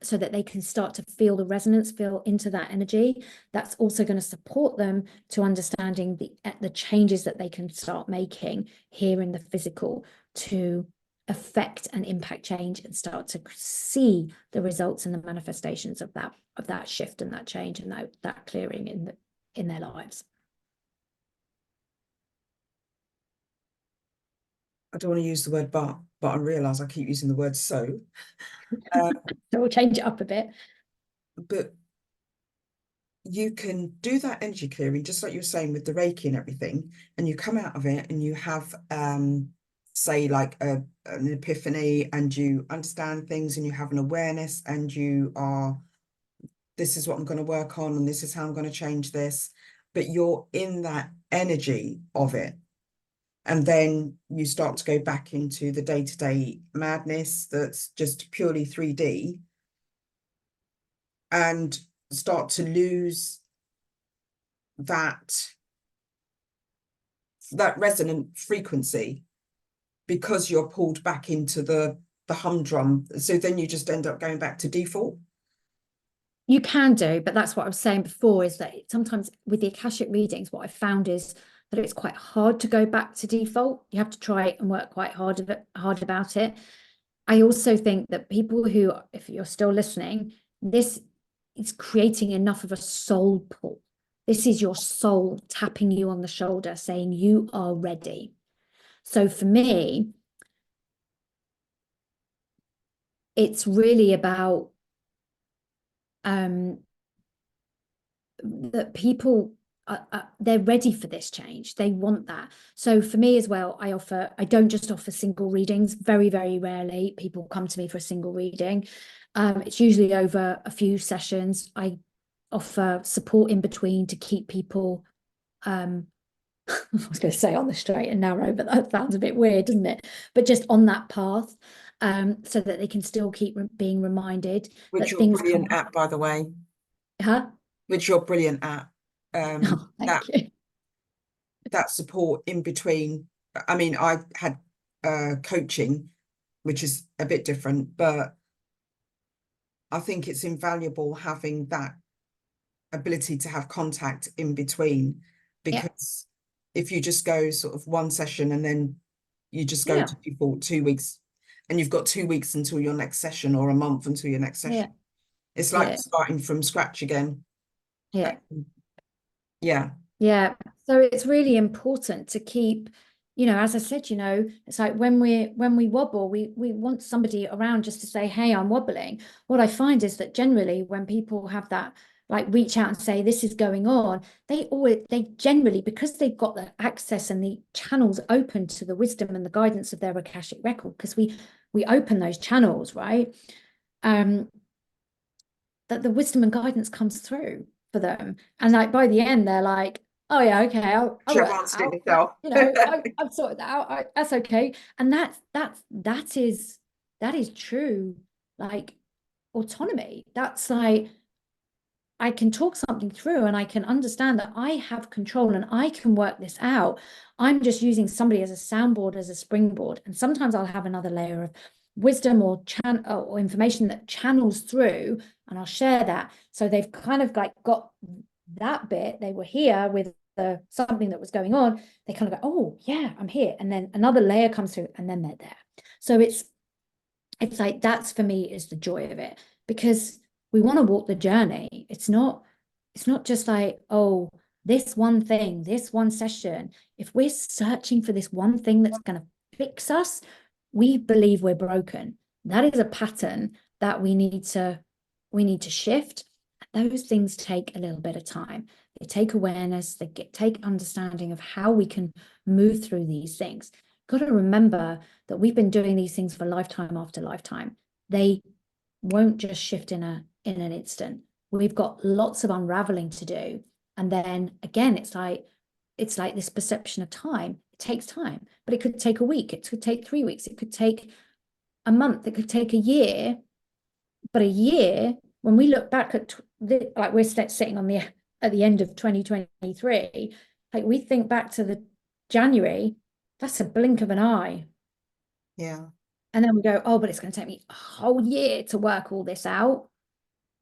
so that they can start to feel the resonance, feel into that energy. That's also going to support them to understanding the changes that they can start making here in the physical to affect and impact change and start to see the results and the manifestations of that shift and that change and that clearing in their lives. I don't want to use the word but I realise I keep using the word so. So we'll change it up a bit. But you can do that energy clearing, just like you were saying with the Reiki and everything, and you come out of it and you have, say, like an epiphany, and you understand things and you have an awareness and you are, this is what I'm going to work on and this is how I'm going to change this. But you're in that energy of it. And then you start to go back into the day-to-day madness that's just purely 3D. And start to lose that resonant frequency because you're pulled back into the humdrum. So then you just end up going back to default. You can do, but that's what I was saying before, is that sometimes with the Akashic readings, what I found is that it's quite hard to go back to default. You have to try it and work quite hard about it. I also think that people who, if you're still listening, this is creating enough of a soul pull. This is your soul tapping you on the shoulder saying you are ready. So for me, it's really about that people they're ready for this change. They want that. So for me as well, I don't just offer single readings. Very, very rarely people come to me for a single reading. It's usually over a few sessions. I offer support in between to keep people I was going to say on the straight and narrow, but that sounds a bit weird, doesn't it? But just on that path, so that they can still keep being reminded Which that you're things brilliant come. at, by the way. Huh? Which you're brilliant at. Oh, thank you. That support in between. I mean, I had coaching, which is a bit different, but I think it's invaluable having that ability to have contact in between, Yeah. because if you just go sort of one session and then you just go Yeah. to people 2 weeks and you've got 2 weeks until your next session or a month until your next session, it's like Yeah. starting from scratch again. Yeah. Yeah. Yeah. So it's really important to keep, as I said, it's like when we wobble, we want somebody around just to say, hey, I'm wobbling. What I find is that generally when people have that, like reach out and say, this is going on, they generally, because they've got the access and the channels open to the wisdom and the guidance of their Akashic record, because we open those channels, right? That the wisdom and guidance comes through for them. And like by the end, they're like, oh yeah, okay, I worked that out. I've sorted that out. That's okay. And that is true, like autonomy. That's like I can talk something through and I can understand that I have control and I can work this out. I'm just using somebody as a soundboard, as a springboard. And sometimes I'll have another layer of wisdom or information that channels through, and I'll share that. So they've kind of like got that bit. They were here with something that was going on. They kind of go, oh yeah, I'm here. And then another layer comes through and then they're there. So it's like, that's for me is the joy of it, because we want to walk the journey. It's not just like, oh, this one thing, this one session. If we're searching for this one thing that's going to fix us, we believe we're broken. That is a pattern that we need to shift. Those things take a little bit of time. They take awareness, take understanding of how we can move through these things. Got to remember that we've been doing these things for lifetime after lifetime. They won't just shift in an instant. We've got lots of unraveling to do. And then again, it's like this perception of time. It takes time, but it could take a week. It could take 3 weeks. It could take a month. It could take a year. But a year, when we look back at like we're sitting on at the end of 2023, like we think back to the January, that's a blink of an eye. Yeah. And then we go, oh, but it's going to take me a whole year to work all this out.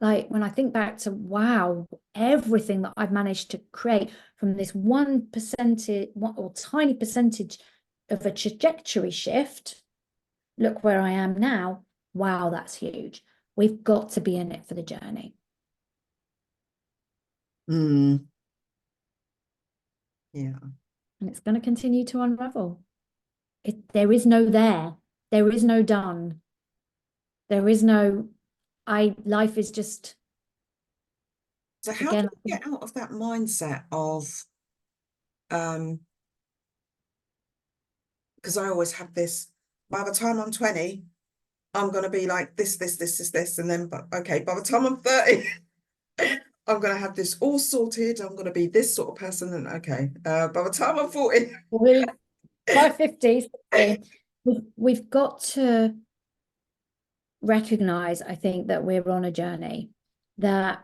Like when I think back to, wow, everything that I've managed to create from this 1% or tiny percentage of a trajectory shift, look where I am now. Wow, that's huge. We've got to be in it for the journey. Yeah. And it's going to continue to unravel. There is no there. There is no done. There is no, life is just. So how do you get out of that mindset of, because I always have this, by the time I'm 20, I'm going to be like this, and then, but okay, by the time I'm 30, I'm going to have this all sorted. I'm going to be this sort of person. And okay, by the time I'm 40. By 50, 60, we've got to recognize, I think, that we're on a journey, that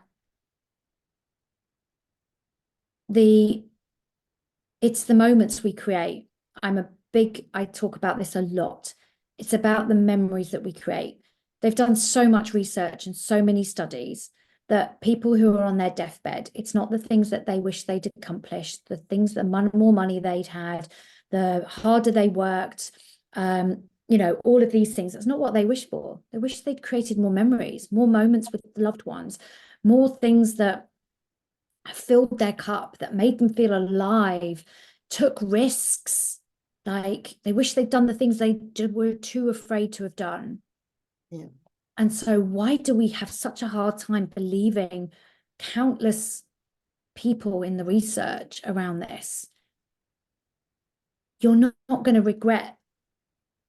it's the moments we create. I talk about this a lot. It's about the memories that we create. They've done so much research and so many studies that people who are on their deathbed, it's not the things that they wish they'd accomplished, the things, the more money they'd had, the harder they worked, all of these things. That's not what they wish for. They wish they'd created more memories, more moments with loved ones, more things that filled their cup, that made them feel alive, took risks. Like they wish they'd done the things they were too afraid to have done. Yeah. And so why do we have such a hard time believing countless people in the research around this? You're not going to regret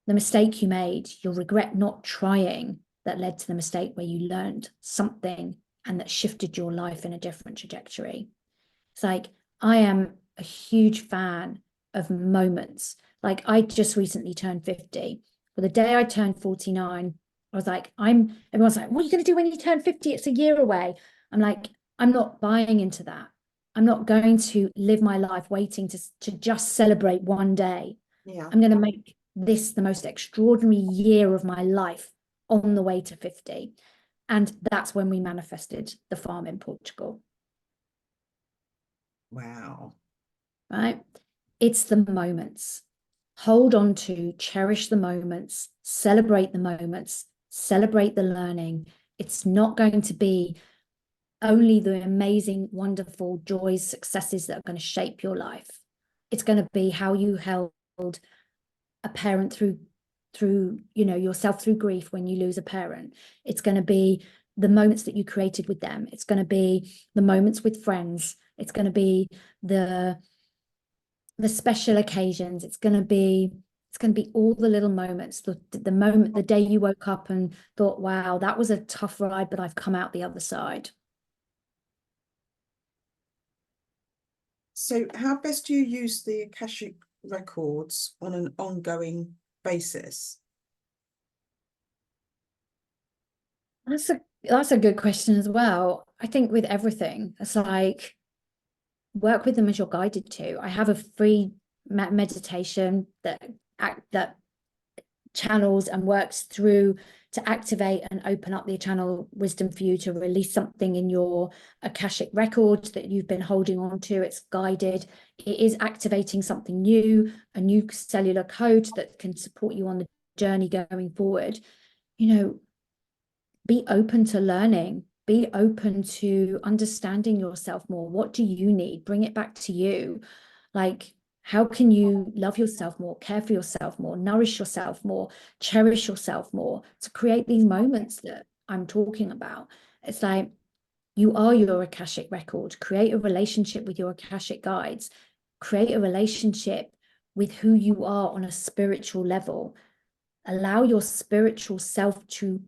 the mistake you made. You'll regret not trying that led to the mistake where you learned something and that shifted your life in a different trajectory. It's like, I am a huge fan of moments. Like I just recently turned 50. For the day I turned 49, I was like, everyone's like, what are you going to do when you turn 50? It's a year away. I'm like, I'm not buying into that. I'm not going to live my life waiting to just celebrate one day. Yeah. I'm going to make this the most extraordinary year of my life on the way to 50. And that's when we manifested the farm in Portugal. Wow. Right? It's the moments. Hold on to, cherish the moments, celebrate the moments, celebrate the learning. It's not going to be only the amazing, wonderful joys, successes that are going to shape your life. It's going to be how you held a parent through yourself through grief when you lose a parent. It's going to be the moments that you created with them. It's going to be the moments with friends. It's going to be the special occasions. It's going to be all the little moments, the moment, the day you woke up and thought, wow, that was a tough ride, but I've come out the other side. So how best do you use the Akashic Records on an ongoing basis? That's a good question as well. I think with everything, it's like work with them as you're guided to. I have a free meditation that channels and works through to activate and open up the channel wisdom for you to release something in your Akashic records that you've been holding on to. It's guided. It is activating something new, a new cellular code that can support you on the journey going forward. Be open to learning. Be open to understanding yourself more. What do you need? Bring it back to you. Like, how can you love yourself more, care for yourself more, nourish yourself more, cherish yourself more to create these moments that I'm talking about? It's like, you are your Akashic record. Create a relationship with your Akashic guides. Create a relationship with who you are on a spiritual level. Allow your spiritual self to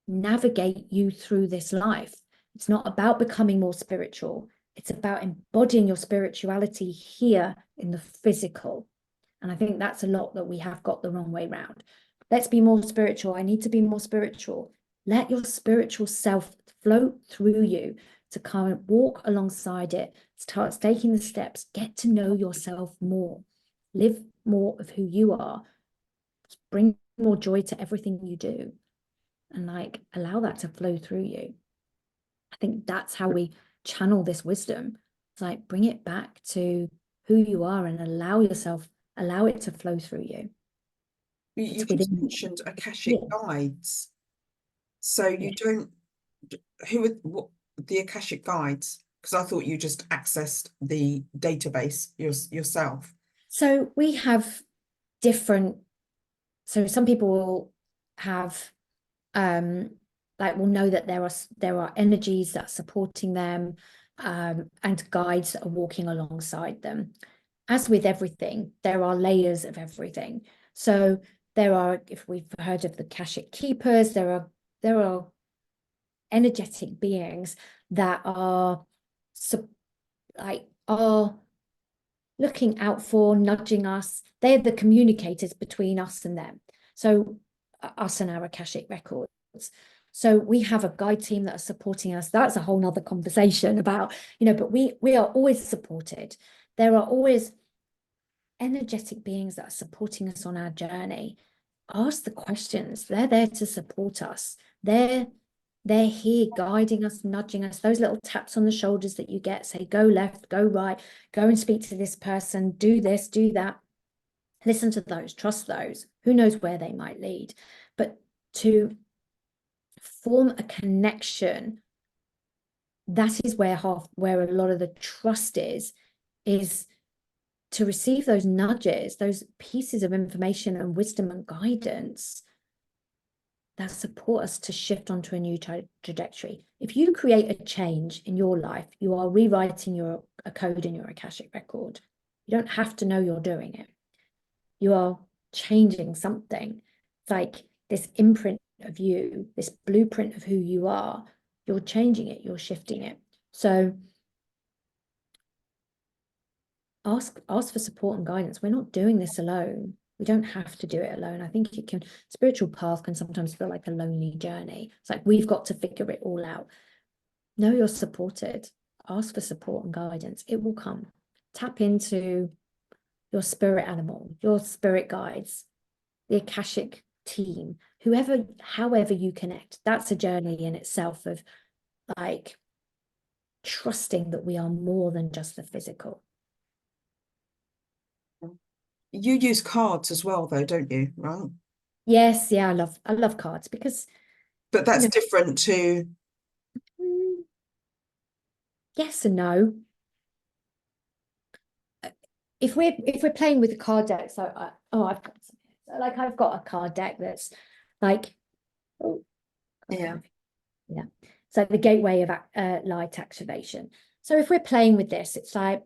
navigate you through this life. It's not about becoming more spiritual. It's about embodying your spirituality here in the physical. And I think that's a lot that we have got the wrong way around. Let's be more spiritual. I need to be more spiritual. Let your spiritual self float through you to kind of walk alongside it, start taking the steps, get to know yourself more, live more of who you are, bring more joy to everything you do, and like allow that to flow through you. I think that's how we channel this wisdom. It's like bring it back to who you are and allow it to flow through you. You just mentioned Akashic guides. So you don't, who are what, the Akashic guides? Because I thought you just accessed the database yourself. So we have different, so some people will have will know that there are energies that are supporting them, and guides that are walking alongside them. As with everything, there are layers of everything. So there are, if we've heard of the Akashic keepers, there are energetic beings that are looking out for, nudging us. They're the communicators between us and them. So us and our Akashic records. So we have a guide team that are supporting us. That's a whole nother conversation about, but we are always supported. There are always energetic beings that are supporting us on our journey. Ask the questions. They're there to support us. They're here guiding us, nudging us. Those little taps on the shoulders that you get, say, go left, go right, go and speak to this person, do this, do that. Listen to those, trust those. Who knows where they might lead? But to form a connection, that is where a lot of the trust is to receive those nudges, those pieces of information and wisdom and guidance that support us to shift onto a new trajectory. If you create a change in your life, you are rewriting a code in your Akashic record. You don't have to know you're doing it. You are changing something. It's like this imprint of you, this blueprint of who you are. You're changing it, you're shifting it. So ask for support and guidance. We're not doing this alone. We don't have to do it alone. I think spiritual path can sometimes feel like a lonely journey. It's like we've got to figure it all out. No, you're supported. Ask for support and guidance. It will come. Tap into your spirit animal, your spirit guides, the Akashic team, however you connect. That's a journey in itself of like trusting that we are more than just the physical. You use cards as well, though, don't you? Right? Yes, yeah, I love cards because. But that's different to. Yes and no. If we're playing with the card deck, so I've got some here. So like I've got a card deck that's like, Yeah. So the gateway of light activation. So if we're playing with this, it's like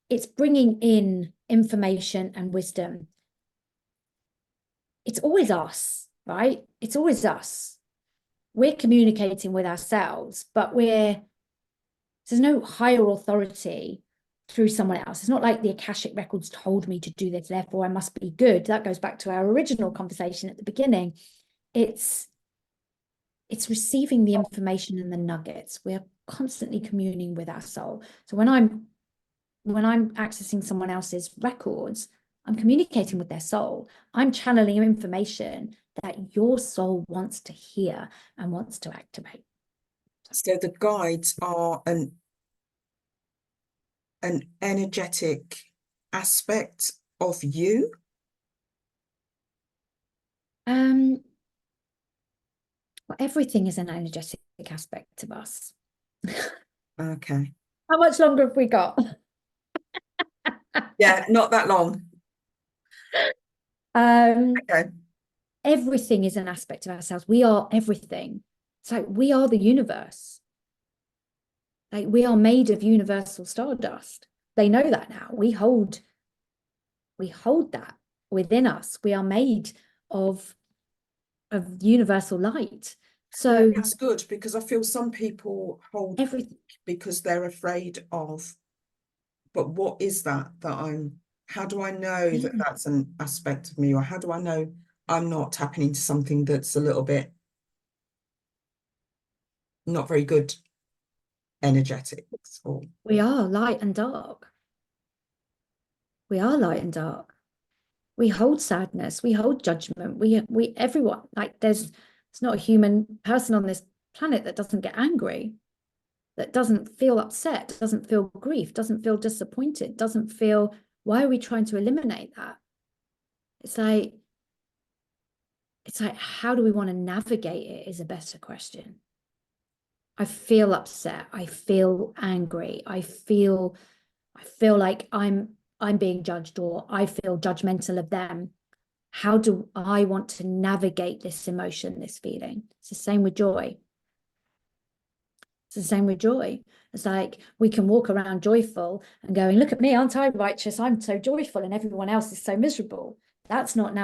it's bringing in information and wisdom. It's always us, right? It's always us. We're communicating with ourselves, but there's no higher authority through someone else. It's not like the Akashic Records told me to do this, therefore I must be good. That goes back to our original conversation at the beginning. It's receiving the information and the nuggets. We're constantly communing with our soul. So when I'm accessing someone else's records, I'm communicating with their soul. I'm channeling information that your soul wants to hear and wants to activate. So the guides are an energetic aspect of you. Well, everything is an energetic aspect of us. Okay. How much longer have we got? Yeah, not that long. Okay. Everything is an aspect of ourselves. We are everything. It's like we are the universe. Like we are made of universal stardust. They know that now. We hold that within us. We are made of universal light. So yeah, that's good, because I feel some people hold everything because they're afraid of, but what is that how do I know that that's an aspect of me, or how do I know I'm not tapping into something that's a little bit not very good energetics? Or we are light and dark. We are light and dark. We hold sadness, we hold judgment, we everyone, like there's not a human person on this planet that doesn't get angry, that doesn't feel upset, doesn't feel grief, doesn't feel disappointed, doesn't feel, why are we trying to eliminate that? It's like how do we want to navigate it is a better question. I feel upset, I feel angry, I feel like I'm being judged, or I feel judgmental of them. How do I want to navigate this emotion, this feeling? It's the same with joy. It's the same with joy. It's like we can walk around joyful and going, look at me, aren't I righteous? I'm so joyful and everyone else is so miserable. That's not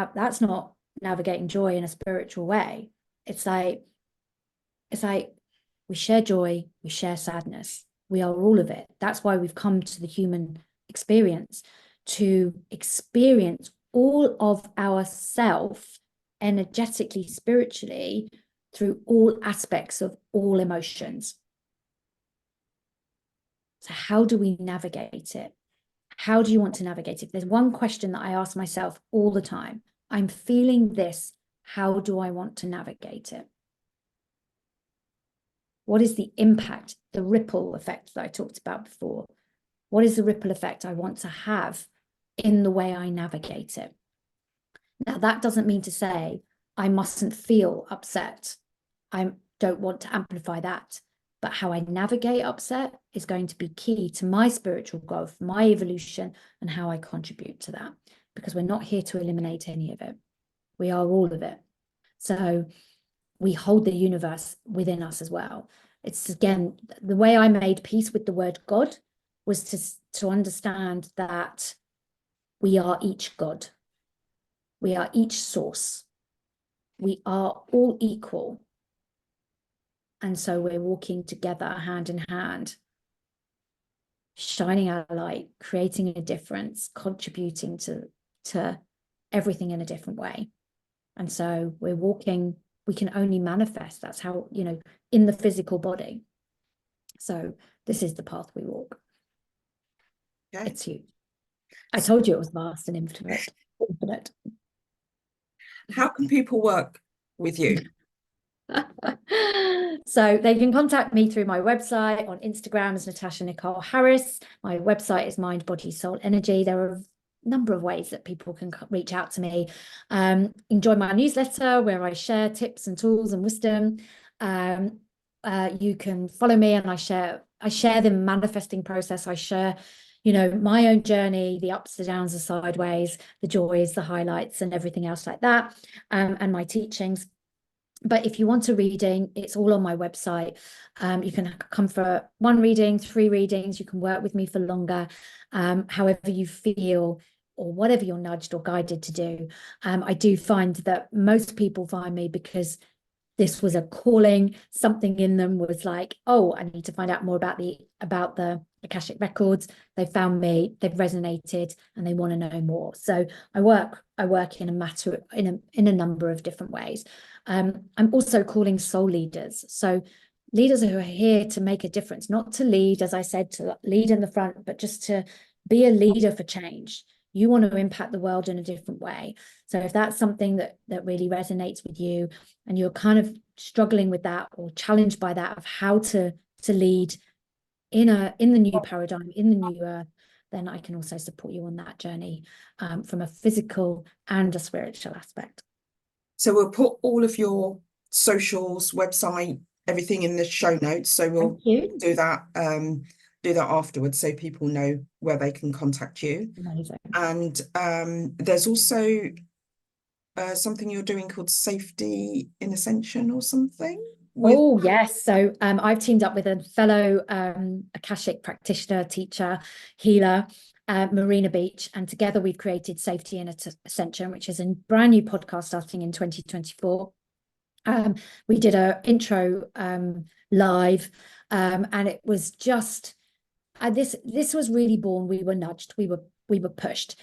navigating joy in a spiritual way. It's like we share joy, we share sadness. We are all of it. That's why we've come to the human experience, to experience all of ourself energetically, spiritually, through all aspects of all emotions. So how do we navigate it? How do you want to navigate it? There's one question that I ask myself all the time. I'm feeling this. How do I want to navigate it? What is the impact, the ripple effect that I talked about before? What is the ripple effect I want to have in the way I navigate it? Now, that doesn't mean to say I mustn't feel upset. I don't want to amplify that. But how I navigate upset is going to be key to my spiritual growth, my evolution, and how I contribute to that. Because we're not here to eliminate any of it. We are all of it. So we hold the universe within us as well. It's, again, the way I made peace with the word God was to understand that we are each God. We are each source. We are all equal. And so we're walking together hand in hand, shining our light, creating a difference, contributing to everything in a different way. And so we're walking, we can only manifest. That's how, in the physical body. So this is the path we walk. Okay. It's huge. I told you it was vast and infinite. How can people work with you? So they can contact me through my website, on Instagram as Natasha Nicole Harris. My website is Mind, Body, Soul, Energy. There are a number of ways that people can reach out to me. Enjoy my newsletter where I share tips and tools and wisdom. You can follow me, and I share the manifesting process. I share my own journey, the ups, the downs, the sideways, the joys, the highlights, and everything else like that, and my teachings. But if you want a reading, it's all on my website. You can come for 1 reading, 3 readings. You can work with me for longer, however you feel, or whatever you're nudged or guided to do. I do find that most people find me because this was a calling. Something in them was like, oh, I need to find out more about the Akashic Records. They found me, they've resonated, and they want to know more. So I work in a number of different ways. I'm also calling soul leaders. So leaders who are here to make a difference, not to lead, as I said, to lead in the front, but just to be a leader for change. You want to impact the world in a different way. So if that's something that really resonates with you, and you're kind of struggling with that or challenged by that, of how to lead in the new paradigm, in the new earth, then I can also support you on that journey, from a physical and a spiritual aspect. So we'll put all of your socials, website, everything in the show notes. So we'll do that afterwards, so people know where they can contact you. Amazing. And there's also something you're doing called Safety in Ascension or something. Oh, yes. So I've teamed up with a fellow Akashic practitioner, teacher, healer, Marina Beach, and together we've created Safety in Ascension, which is a brand new podcast starting in 2024. We did an intro live, and it was just this was really born. We were nudged, we were pushed,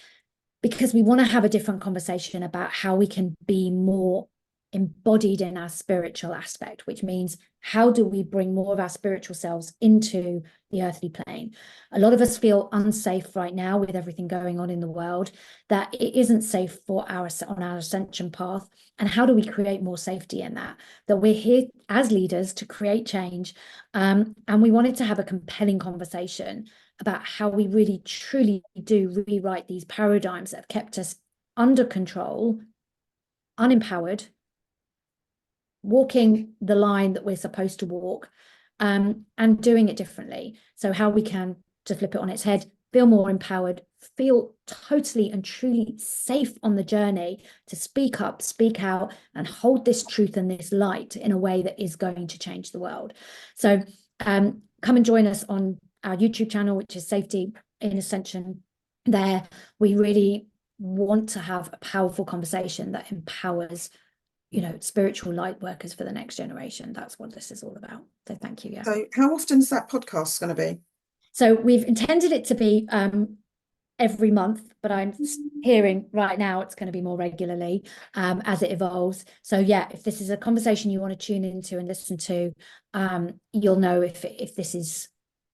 because we want to have a different conversation about how we can be more embodied in our spiritual aspect, which means how do we bring more of our spiritual selves into the earthly plane? A lot of us feel unsafe right now with everything going on in the world, that it isn't safe on our ascension path. And how do we create more safety in that? That we're here as leaders to create change, and we wanted to have a compelling conversation about how we really truly do rewrite these paradigms that have kept us under control, unempowered, walking the line that we're supposed to walk, and doing it differently. So how we can, to flip it on its head, feel more empowered, feel totally and truly safe on the journey to speak up, speak out, and hold this truth and this light in a way that is going to change the world. So come and join us on our YouTube channel, which is Safety in Ascension. There, we really want to have a powerful conversation that empowers spiritual light workers for the next generation. That's what this is all about. So thank you. Yeah. So how often is that podcast going to be? So we've intended it to be every month, but I'm hearing right now it's going to be more regularly as it evolves. So yeah, if this is a conversation you want to tune into and listen to, you'll know if this is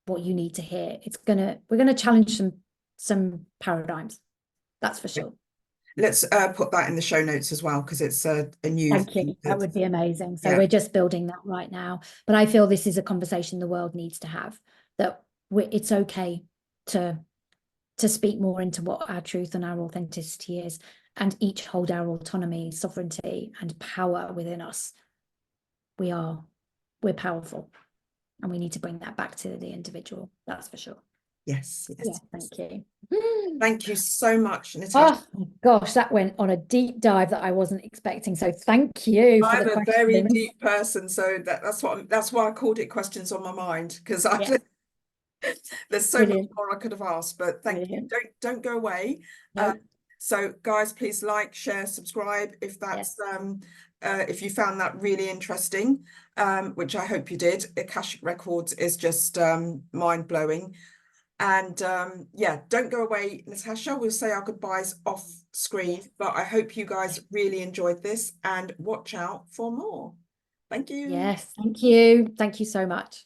what you need to hear. We're gonna challenge some paradigms, that's for sure. Let's put that in the show notes as well, because it's a new Thank thing you. That would be amazing. So yeah. we're just building that right now. But I feel this is a conversation the world needs to have, that it's okay to speak more into what our truth and our authenticity is, and each hold our autonomy, sovereignty, and power within us. We're powerful, and we need to bring that back to the individual. That's for sure. Yes. Yeah, thank you. Thank you so much, Natasha. Oh gosh, that went on a deep dive that I wasn't expecting. So thank you for I'm the a very question. deep person, so that's why I called it questions on my mind, because Yeah. there's so Brilliant. much more I could have asked, but thank Brilliant. you. Don't go away. No. So guys, please like, share, subscribe if that's if you found that really interesting, which I hope you did. Akashic Records is just mind-blowing. And yeah, don't go away, Natasha. We'll say our goodbyes off screen, but I hope you guys really enjoyed this, and watch out for more. Thank you. Yes, thank you. Thank you so much.